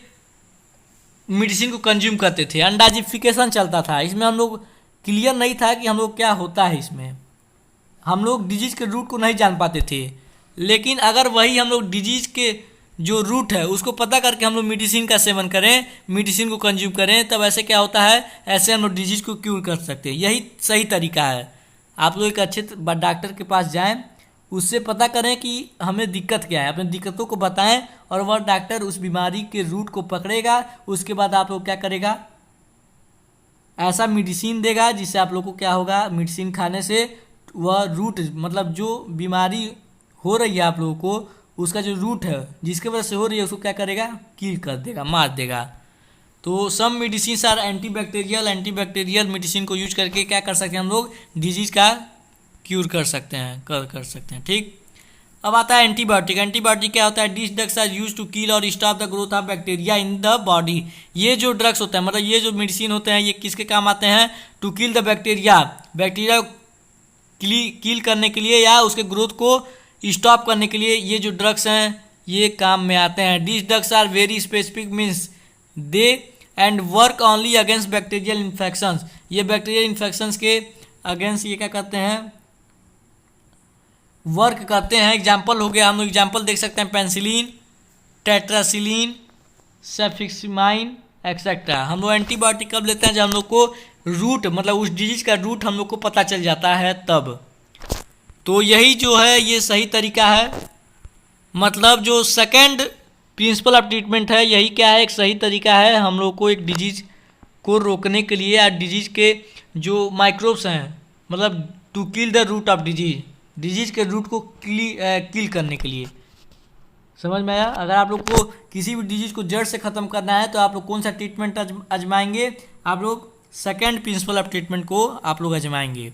मेडिसिन को कंज्यूम करते थे, अंडाजिफिकेशन चलता था। इसमें हम लोग क्लियर नहीं था कि हम लोग क्या होता है, इसमें हम लोग डिजीज के रूट को नहीं जान पाते थे। लेकिन अगर वही हम लोग डिजीज के जो रूट है उसको पता करके हम लोग मेडिसिन का सेवन करें, मेडिसिन को कंज्यूम करें, तब ऐसे क्या होता है, ऐसे हम लोग डिजीज को क्यूर कर सकते हैं। यही सही तरीका है। आप लोग एक अच्छे डॉक्टर के पास जाएं, उससे पता करें कि हमें दिक्कत क्या है, अपने दिक्कतों को बताएं और वह डॉक्टर उस बीमारी के रूट को पकड़ेगा। उसके बाद आप लोग क्या करेगा, ऐसा मेडिसिन देगा जिससे आप लोग को क्या होगा, मेडिसिन खाने से वह रूट मतलब जो बीमारी हो रही है आप लोगों को, उसका जो रूट है जिसके वजह से हो रही है उसको क्या करेगा, किल कर देगा, मार देगा। तो some medicine are antibacterial medicine को यूज करके क्या कर सकते हैं हम लोग, डिजीज का क्यूर कर सकते हैं, कर सकते हैं। ठीक, अब आता है एंटीबायोटिक। एंटीबायोटिक क्या होता है, this drugs are use to kill और stop the growth of bacteria in the body. ये जो ड्रग्स होता है, मतलब ये जो मेडिसिन होते हैं, ये किसके काम आते हैं, to kill the bacteria, bacteria kill करने के लिए या उसके ग्रोथ को स्टॉप करने के लिए ये जो ड्रग्स हैं ये काम में आते हैं। This drugs are very specific means they and work only against bacterial infections. ये बैक्टीरियल इन्फेक्शंस के अगेंस्ट ये क्या करते हैं, वर्क करते हैं। एग्जाम्पल हो गया, हम लोग एग्जाम्पल देख सकते हैं, पेंसिलिन, टेट्रासिलिन, सेफिक्सिमाइन एक्सेट्रा। हम लोग एंटीबायोटिक कब लेते हैं, जब हम लोग को रूट मतलब उस डिजीज का रूट हम लोग को पता चल जाता है तब। तो यही जो है ये सही तरीका है, मतलब जो सेकंड प्रिंसिपल ऑफ ट्रीटमेंट है यही क्या है, एक सही तरीका है हम लोग को एक डिजीज को रोकने के लिए या डिजीज के जो माइक्रोब्स हैं, मतलब to kill the root of disease, disease के रूट को किल करने के लिए। समझ में आया? अगर आप लोग को किसी भी डिजीज को जड़ से ख़त्म करना है तो आप लोग कौन सा ट्रीटमेंट आजमाएंगे, आप लोग सेकंड प्रिंसिपल ऑफ ट्रीटमेंट को आप लोग आजमाएंगे।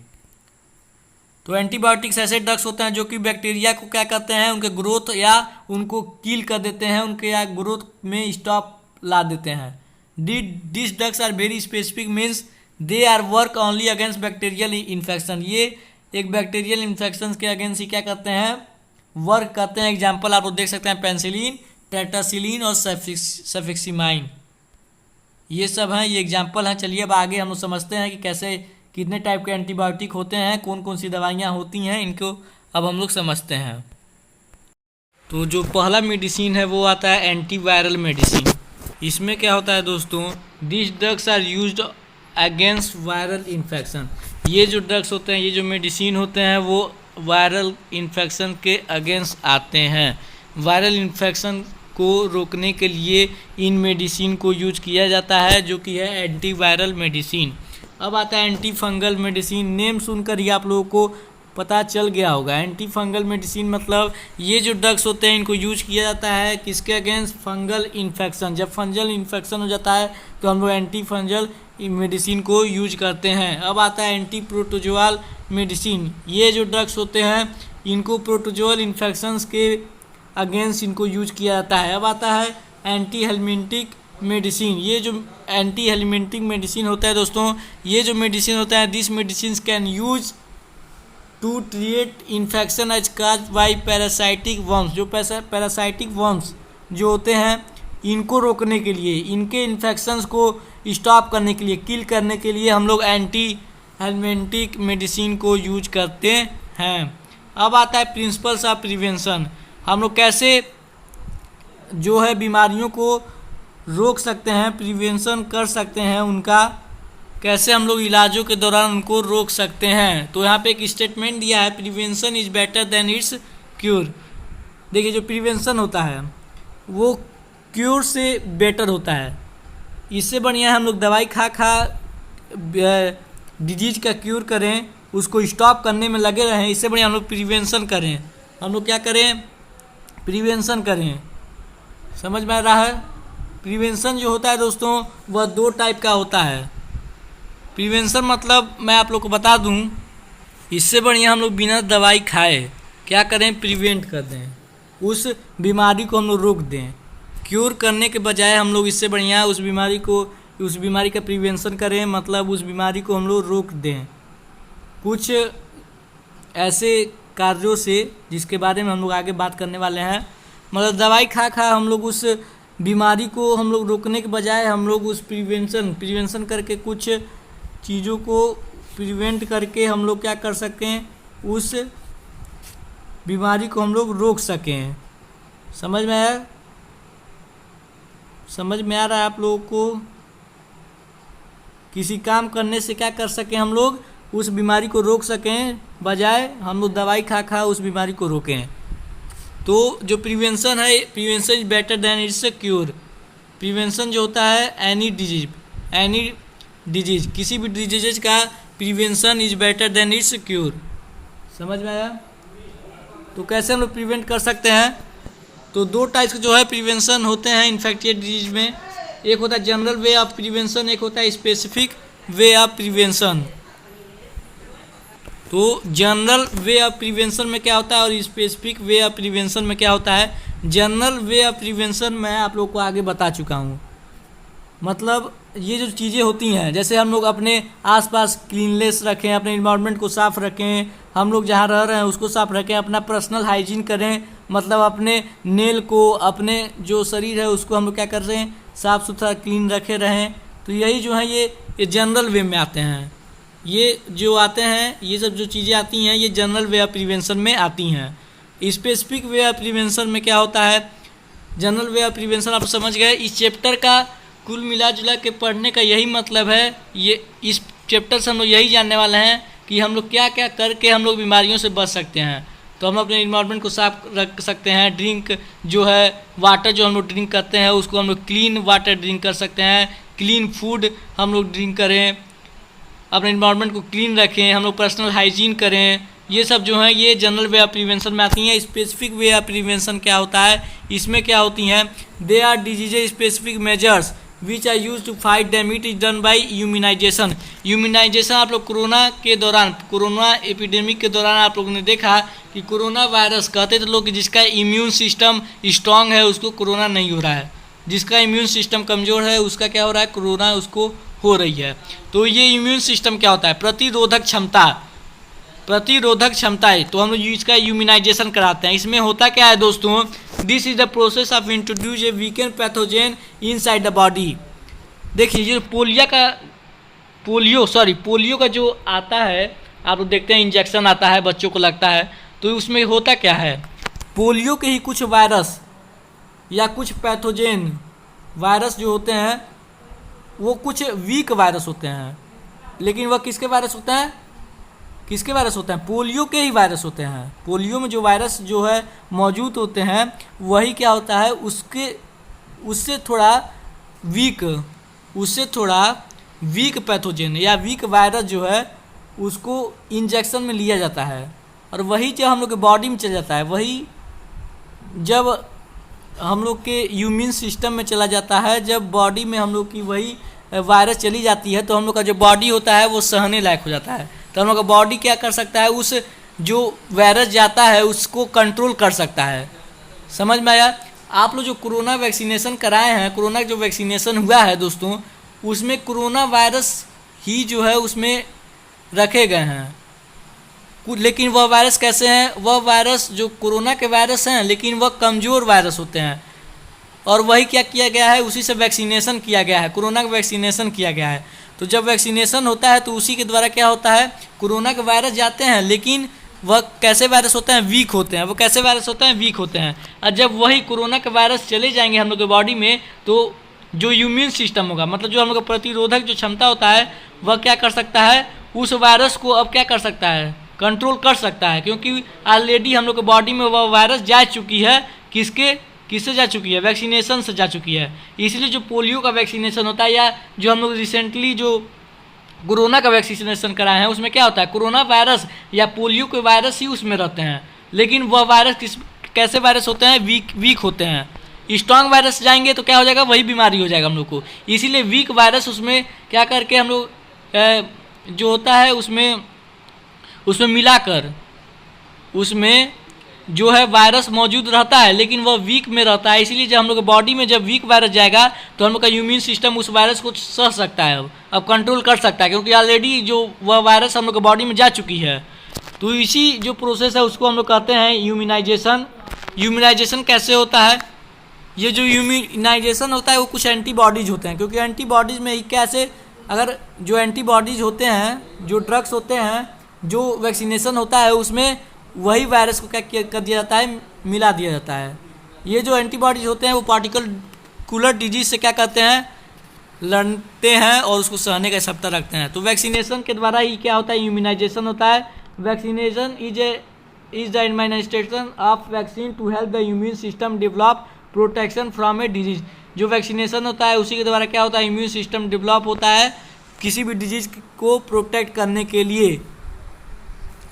तो एंटीबायोटिक्स ऐसे ड्रग्स होते हैं जो कि बैक्टीरिया को क्या करते हैं, उनके ग्रोथ या उनको किल कर देते हैं, उनके या ग्रोथ में स्टॉप ला देते हैं। This drugs are very specific means they are work only against bacterial infection. ये एक बैक्टीरियल इन्फेक्शन के अगेंस्ट ही क्या करते हैं, वर्क करते हैं। एग्जाम्पल आप लोग देख सकते हैं, पेंसिलिन, टेट्रासिलिन और सेफिक्सिमाइन, ये सब हैं, ये एग्जाम्पल हैं। चलिए अब आगे हम लोग समझते हैं कि कैसे कितने टाइप के एंटीबायोटिक होते हैं, कौन कौन सी दवाइयाँ होती हैं, इनको अब हम लोग समझते हैं। तो जो पहला मेडिसिन है वो आता है एंटीवायरल मेडिसिन। इसमें क्या होता है दोस्तों, this drugs are used against viral infection. ये जो ड्रग्स होते हैं, ये जो मेडिसिन होते हैं वो वायरल इन्फेक्शन के अगेंस्ट आते हैं। वायरल इन्फेक्शन को रोकने के लिए इन मेडिसिन को यूज किया जाता है, जो कि है एंटीवायरल मेडिसिन। अब आता है एंटी फंगल मेडिसिन। नेम सुनकर ही आप लोगों को पता चल गया होगा, एंटी फंगल मेडिसिन मतलब ये जो ड्रग्स होते हैं इनको यूज किया जाता है किसके अगेंस्ट, फंगल इन्फेक्शन। जब फंगल इन्फेक्शन हो जाता है तो हम लोग एंटी फंगल मेडिसिन को यूज करते हैं। अब आता है एंटी प्रोटोजोअल मेडिसिन। ये जो ड्रग्स होते हैं इनको प्रोटोजोअल इन्फेक्शंस के अगेंस्ट इनको यूज किया जाता है। अब आता है एंटी हेलमिंटिक मेडिसिन। ये जो एंटी हेलमिंटिक मेडिसिन होता है दोस्तों, ये जो मेडिसिन होता है, this medicine can use to treat infection as cause by parasitic worms. जो पैरासाइटिक वर्म्स जो होते हैं इनको रोकने के लिए, इनके इन्फेक्शंस को स्टॉप करने के लिए, किल करने के लिए हम लोग एंटी हेलमिंटिक मेडिसिन को यूज करते हैं। अब आता है प्रिंसिपल्स ऑफ प्रिवेंशन। हम लोग कैसे जो है बीमारियों को रोक सकते हैं, प्रिवेंशन कर सकते हैं, उनका कैसे हम लोग इलाजों के दौरान उनको रोक सकते हैं। तो यहाँ पे एक स्टेटमेंट दिया है, prevention is better than it's cure. देखिए जो प्रिवेंशन होता है वो क्यूर से बेटर होता है। इससे बढ़िया हम लोग दवाई खा डिजीज का क्यूर करें, उसको स्टॉप करने में लगे रहें। इससे बढ़िया हम लोग प्रिवेंशन करें। हम लोग क्या करें, प्रिवेंशन करें। समझ में आ रहा है। प्रिवेंशन जो होता है दोस्तों वह 2 टाइप का होता है। प्रिवेंशन मतलब मैं आप लोग को बता दूं, इससे बढ़िया हम लोग बिना दवाई खाए क्या करें, प्रिवेंट कर दें, उस बीमारी को हम लोग रोक दें। क्योर करने के बजाय हम लोग इससे बढ़िया उस बीमारी का प्रिवेंशन करें, मतलब उस बीमारी को हम लोग रोक दें कुछ ऐसे कार्यों से जिसके बारे में हम लोग आगे बात करने वाले हैं। मतलब दवाई खा हम लोग उस बीमारी को हम लोग रोकने के बजाय हम लोग उस प्रिवेंशन करके कुछ चीज़ों को प्रिवेंट करके हम लोग क्या कर सकें, उस बीमारी को हम लोग रोक सकें। समझ में आया? समझ में आ रहा है आप लोगों को? किसी काम करने से क्या कर सकें, हम लोग उस बीमारी को रोक सकें, बजाय हम लोग दवाई खा उस बीमारी को रोकें। तो जो प्रिवेंशन है, prevention is better than it's cure. Prevention जो होता है एनी डिजीज किसी भी डिजीज का prevention is better than it's cure. समझ में आया? तो कैसे हम लोग प्रिवेंट कर सकते हैं? तो 2 टाइप्स जो है प्रिवेंशन होते हैं इन्फेक्टियस डिजीज में। एक होता है जनरल वे ऑफ प्रिवेंशन, एक होता है स्पेसिफिक वे ऑफ प्रिवेंशन। तो जनरल वे ऑफ प्रिवेंशन में क्या होता है और स्पेसिफिक वे ऑफ प्रिवेंशन में क्या होता है। जनरल वे ऑफ प्रिवेंशन मैं आप लोग को आगे बता चुका हूँ। मतलब ये जो चीज़ें होती हैं, जैसे हम लोग अपने आसपास क्लीननेस रखें, अपने इन्वायरमेंट को साफ़ रखें, हम लोग जहाँ रह रहे हैं उसको साफ़ रखें, अपना पर्सनल हाइजीन करें, मतलब अपने नेल को, अपने जो शरीर है उसको हम लोग क्या कर रहे हैं, साफ़ सुथरा क्लीन रखे रहें। तो यही जो है ये जनरल वे में आते हैं। ये जो आते हैं, ये सब जो चीज़ें आती हैं ये जनरल वे ऑफ प्रिवेंशन में आती हैं। स्पेसिफिक वे ऑफ प्रिवेंशन में क्या होता है, जनरल वे ऑफ प्रिवेंशन आप समझ गए। इस चैप्टर का कुल मिला जुला के पढ़ने का यही मतलब है, ये इस चैप्टर से हम लोग यही जानने वाले हैं कि हम लोग क्या क्या करके हम लोग बीमारियों से बच सकते हैं। तो हम अपने इन्वायरमेंट को साफ रख सकते हैं। ड्रिंक जो है, वाटर जो हम लोग ड्रिंक करते हैं उसको हम लोग क्लीन वाटर ड्रिंक कर सकते हैं। क्लीन फूड हम लोग ड्रिंक करें, अपने इन्वायरमेंट को क्लीन रखें, हम लोग पर्सनल हाइजीन करें। ये सब जो है ये जनरल वे ऑफ प्रिवेंशन में आती हैं। स्पेसिफिक वे ऑफ प्रिवेंशन क्या होता है, इसमें क्या होती हैं, they are disease specific measures which are use to fight them. It is done by immunization. Immunization आप लोग कोरोना के दौरान, कोरोना एपिडेमिक के दौरान आप लोगों ने देखा कि कोरोना वायरस कहते थे लोग कि जिसका इम्यून सिस्टम स्ट्रांग है उसको कोरोना नहीं हो रहा है, जिसका इम्यून सिस्टम कमज़ोर है उसका क्या हो रहा है, कोरोना उसको हो रही है। तो ये इम्यून सिस्टम क्या होता है, प्रतिरोधक क्षमता है। तो हम लोग इसका इम्यूनाइजेशन कराते हैं। इसमें होता क्या है दोस्तों, this is the process of introduce A weekend pathogen inside the body. देखिए ये पोलियो का जो आता है, आप लोग देखते हैं इंजेक्शन आता है बच्चों को लगता है, तो उसमें होता क्या है, पोलियो के ही कुछ वायरस या कुछ पैथोजेन वायरस जो होते हैं वो कुछ वीक वायरस होते हैं। लेकिन वह किसके वायरस होते हैं, पोलियो के ही वायरस होते हैं। पोलियो में जो वायरस जो है मौजूद होते हैं वही क्या होता है, उससे थोड़ा वीक पैथोजेन या वीक वायरस जो है उसको इंजेक्शन में लिया जाता है और वही जब हम लोग के बॉडी में चला जाता है, वही जब हम लोग के इम्यून सिस्टम में चला जाता है, जब बॉडी में हम लोग की वही वायरस चली जाती है तो हम लोग का जो बॉडी होता है वो सहने लायक हो जाता है। तो हम लोग का बॉडी क्या कर सकता है, उस जो वायरस जाता है उसको कंट्रोल कर सकता है। समझ में आया? आप लोग जो कोरोना वैक्सीनेशन कराए हैं, कोरोना जो वैक्सीनेशन हुआ है दोस्तों, उसमें कोरोना वायरस ही जो है उसमें रखे गए हैं। लेकिन वह वायरस कैसे हैं, वह वायरस जो कोरोना के वायरस हैं लेकिन वह कमज़ोर वायरस होते हैं और वही क्या किया गया है, उसी से वैक्सीनेशन किया गया है, कोरोना का वैक्सीनेशन किया गया है। तो जब वैक्सीनेशन होता है तो उसी के द्वारा क्या होता है, कोरोना के वायरस जाते हैं लेकिन वह कैसे वायरस होते हैं, वीक होते हैं। वो कैसे वायरस होते हैं, वीक होते हैं। और जब वही कोरोना के वायरस चले जाएंगे हम लोग के बॉडी में तो जो इम्यून सिस्टम होगा, मतलब जो हम लोग का प्रतिरोधक जो क्षमता होता है वह क्या कर सकता है, उस वायरस को अब क्या कर सकता है, कंट्रोल कर सकता है। क्योंकि ऑलरेडी हम लोग के बॉडी में वह वायरस जा चुकी है, किससे जा चुकी है, वैक्सीनेशन से जा चुकी है। इसलिए जो पोलियो का वैक्सीनेशन होता है या जो हम लोग रिसेंटली जो कोरोना का वैक्सीनेशन कराए हैं उसमें क्या होता है, कोरोना वायरस या पोलियो के वायरस ही उसमें रहते हैं। लेकिन वह वायरस कैसे वायरस होते हैं, वीक होते हैं। स्ट्रांग वायरस जाएंगे तो क्या हो जाएगा, वही बीमारी हो जाएगा हम लोग को। इसीलिए वीक वायरस उसमें क्या करके हम लोग जो होता है उसमें मिलाकर उसमें जो है वायरस मौजूद रहता है, लेकिन वह वीक में रहता है। इसीलिए जब हम लोग बॉडी में जब वीक वायरस जाएगा तो हम लोग का इम्यून सिस्टम उस वायरस को सह सकता है, अब कंट्रोल कर सकता है, क्योंकि ऑलरेडी जो वह वायरस हम लोग के बॉडी में जा चुकी है। तो इसी जो प्रोसेस है उसको हम लोग कहते हैं इम्यूनाइजेशन। इम्यूनाइजेशन कैसे होता है, ये जो इम्यूनाइजेशन होता है वो कुछ एंटीबॉडीज होते हैं, क्योंकि एंटीबॉडीज में ही कैसे, अगर जो एंटीबॉडीज होते हैं, जो ड्रग्स होते हैं, जो वैक्सीनेशन होता है उसमें वही वायरस को क्या कर दिया जाता है, मिला दिया जाता है। ये जो एंटीबॉडीज होते हैं वो पार्टिकुलर डिजीज से क्या करते हैं, लड़ते हैं और उसको सहने का क्षमता रखते हैं। तो वैक्सीनेशन के द्वारा ही क्या होता है, इम्यूनाइजेशन होता है। Vaccination is the administration of vaccine to help the immune system develop protection from a disease. जो वैक्सीनेशन होता है उसी के द्वारा क्या होता है, इम्यून सिस्टम डेवलप होता है किसी भी डिजीज को प्रोटेक्ट करने के लिए।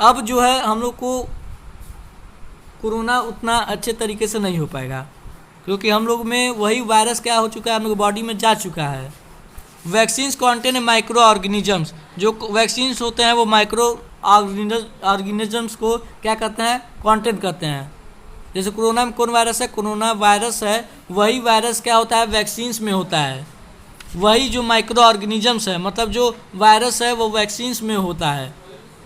अब जो है हम लोग को कोरोना उतना अच्छे तरीके से नहीं हो पाएगा, क्योंकि हम लोग में वही वायरस क्या हो चुका है, हम लोग बॉडी में जा चुका है। वैक्सीन्स कॉन्टेन माइक्रो ऑर्गेनिजम्स, जो वैक्सीन्स होते हैं वो माइक्रो ऑर्गेनिजम्स को क्या करते हैं, कॉन्टेन करते हैं। जैसे कोरोना में कौन वायरस है, कोरोना वायरस है, वही वायरस क्या होता है, वैक्सीन्स में होता है। वही जो माइक्रो ऑर्गेनिजम्स है, मतलब जो वायरस है वो वैक्सीन्स में होता है,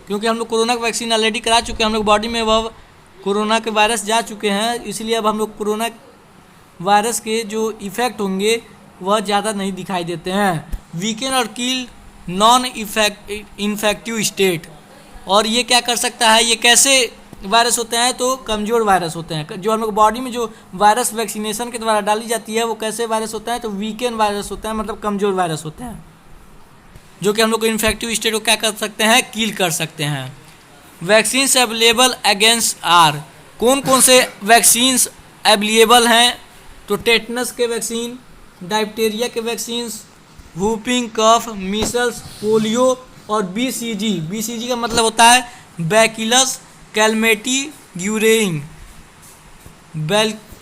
क्योंकि हम लोग कोरोना का वैक्सीन ऑलरेडी करा चुके हैं, हम लोग बॉडी में वह कोरोना के वायरस जा चुके हैं। इसलिए अब हम लोग कोरोना वायरस के जो इफ़ेक्ट होंगे वह ज़्यादा नहीं दिखाई देते हैं। वीकेन और किल नॉन इन्फेक्टिव स्टेट, और ये क्या कर सकता है, ये कैसे वायरस होते हैं, तो कमज़ोर वायरस होते हैं। जो हम लोग बॉडी में जो वायरस वैक्सीनेशन के द्वारा डाली जाती है वो कैसे वायरस होता है, तो वीकेन वायरस होते हैं, मतलब कमज़ोर वायरस होते हैं, जो कि हम लोग को इन्फेक्टिव स्टेट को क्या कर सकते हैं, किल कर सकते हैं। वैक्सीन्स अवेलेबल अगेंस्ट आर, कौन कौन से वैक्सीन्स अवेलेबल हैं, तो टेटनस के वैक्सीन, डायप्टेरिया के vaccines, whooping cough, measles, polio और बीसीजी। बीसीजी का मतलब होता है बैसिलस कैलमेटी ग्यूरेइन,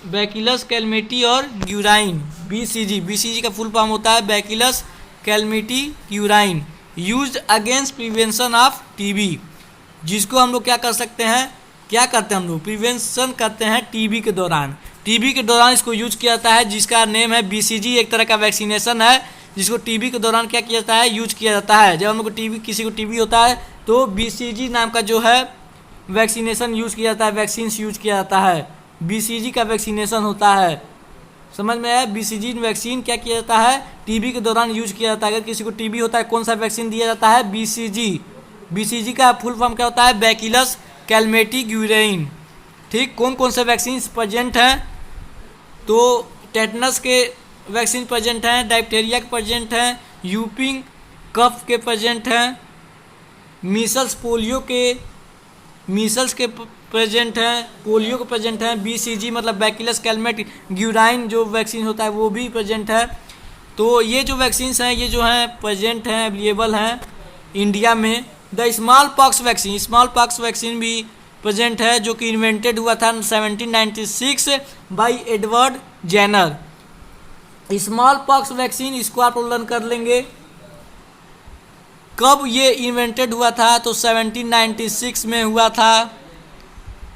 बैसिलस कैलमेटी और ग्यूराइन। बीसीजी का फुल फॉर्म होता है bacillus Calmette Guerin, used against prevention of TB, जिसको हम लोग क्या कर सकते हैं, क्या करते हैं हम लोग, प्रिवेंशन करते हैं टीबी के दौरान। टीबी के दौरान इसको यूज किया जाता है, जिसका नेम है बीसीजी, एक तरह का वैक्सीनेशन है जिसको टीबी के दौरान क्या किया जाता है, यूज किया जाता है। जब हम लोग को टीबी, किसी को टीबी होता है तो बीसीजी नाम का जो है वैक्सीनेशन यूज किया जाता है, वैक्सीन्स यूज किया जाता है, बीसीजी का वैक्सीनेशन होता है। समझ में आया, बीसीजी वैक्सीन क्या किया जाता है, टीबी के दौरान यूज किया जाता है। अगर किसी को टीबी होता है कौन सा वैक्सीन दिया जाता है, बीसीजी। बीसीजी का फुल फॉर्म क्या होता है, बैसिलस कैलमेटी ग्यूरेइन। ठीक, कौन कौन से वैक्सीन प्रेजेंट हैं, तो टेटनस के वैक्सीन प्रेजेंट हैं, डायप्टेरिया के प्रेजेंट हैं, यूपिंग कफ के प्रेजेंट हैं, मीसल्स के प्रेजेंट हैं, पोलियो के प्रेजेंट हैं, बीसीजी मतलब बैसिलस कैलमेटी ग्यूराइन जो वैक्सीन होता है वो भी प्रेजेंट है। तो ये जो वैक्सीन्स हैं ये जो हैं प्रेजेंट हैं, अवेलेबल हैं इंडिया में। द स्मॉल पॉक्स वैक्सीन भी प्रेजेंट है, जो कि इन्वेंटेड हुआ था 1796 by Edward Jenner. Smallpox vaccine, इसको आप लर्न कर लेंगे। कब ये इन्वेंटेड हुआ था, तो 1796 में हुआ था।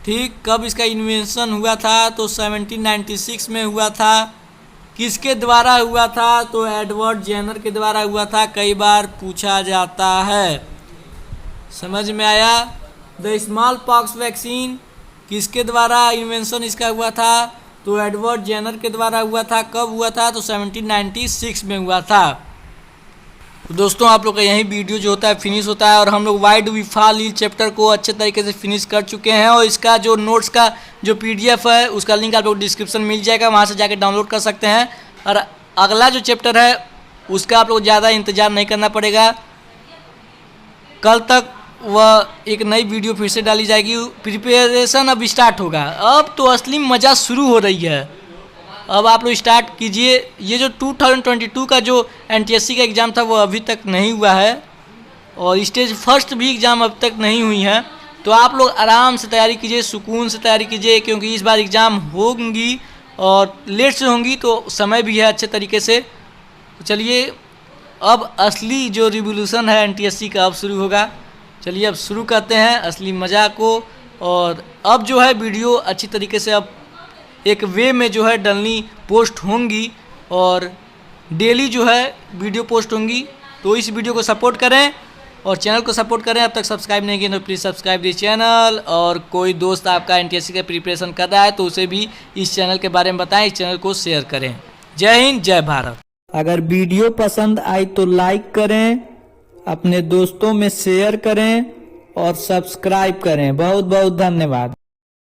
ठीक, कब इसका इन्वेंशन हुआ था, तो 1796 में हुआ था। किसके द्वारा हुआ था, तो एडवर्ड जेनर के द्वारा हुआ था, कई बार पूछा जाता है। समझ में आया, द स्मॉल पॉक्स वैक्सीन किसके द्वारा इन्वेंशन इसका हुआ था, तो एडवर्ड जेनर के द्वारा हुआ था। कब हुआ था, तो 1796 में हुआ था। तो दोस्तों आप लोग का यही वीडियो जो होता है फिनिश होता है, और हम लोग why do we fall ill chapter को अच्छे तरीके से फिनिश कर चुके हैं। और इसका जो नोट्स का जो पीडीएफ है उसका लिंक आप लोग डिस्क्रिप्शन मिल जाएगा, वहाँ से जाकर डाउनलोड कर सकते हैं। और अगला जो चैप्टर है उसका आप लोग ज़्यादा इंतज़ार नहीं करना पड़ेगा, कल तक वह एक नई वीडियो फिर से डाली जाएगी। प्रिपरेशन अब स्टार्ट होगा, अब तो असली मज़ा शुरू हो रही है। अब आप लोग स्टार्ट कीजिए। ये जो 2022 का जो एनटीएससी का एग्ज़ाम था वो अभी तक नहीं हुआ है, और स्टेज फर्स्ट भी एग्ज़ाम अब तक नहीं हुई है। तो आप लोग आराम से तैयारी कीजिए, सुकून से तैयारी कीजिए, क्योंकि इस बार एग्ज़ाम होंगी और लेट से होंगी तो समय भी है अच्छे तरीके से। तो चलिए अब असली जो रिवोल्यूशन है एनटीएससी का अब शुरू होगा। चलिए अब शुरू करते हैं असली मज़ा को। और अब जो है वीडियो अच्छी तरीके से अब एक वे में जो है डलनी पोस्ट होंगी और डेली जो है वीडियो पोस्ट होंगी। तो इस वीडियो को सपोर्ट करें और चैनल को सपोर्ट करें। अब तक सब्सक्राइब नहीं किया तो प्लीज़ सब्सक्राइब दी चैनल। और कोई दोस्त आपका एनटीएससी का प्रिपरेशन कर रहा है तो उसे भी इस चैनल के बारे में बताएं, इस चैनल को शेयर करें। जय हिंद, जय भारत। अगर वीडियो पसंद आई तो लाइक करें, अपने दोस्तों में शेयर करें और सब्सक्राइब करें। बहुत बहुत धन्यवाद।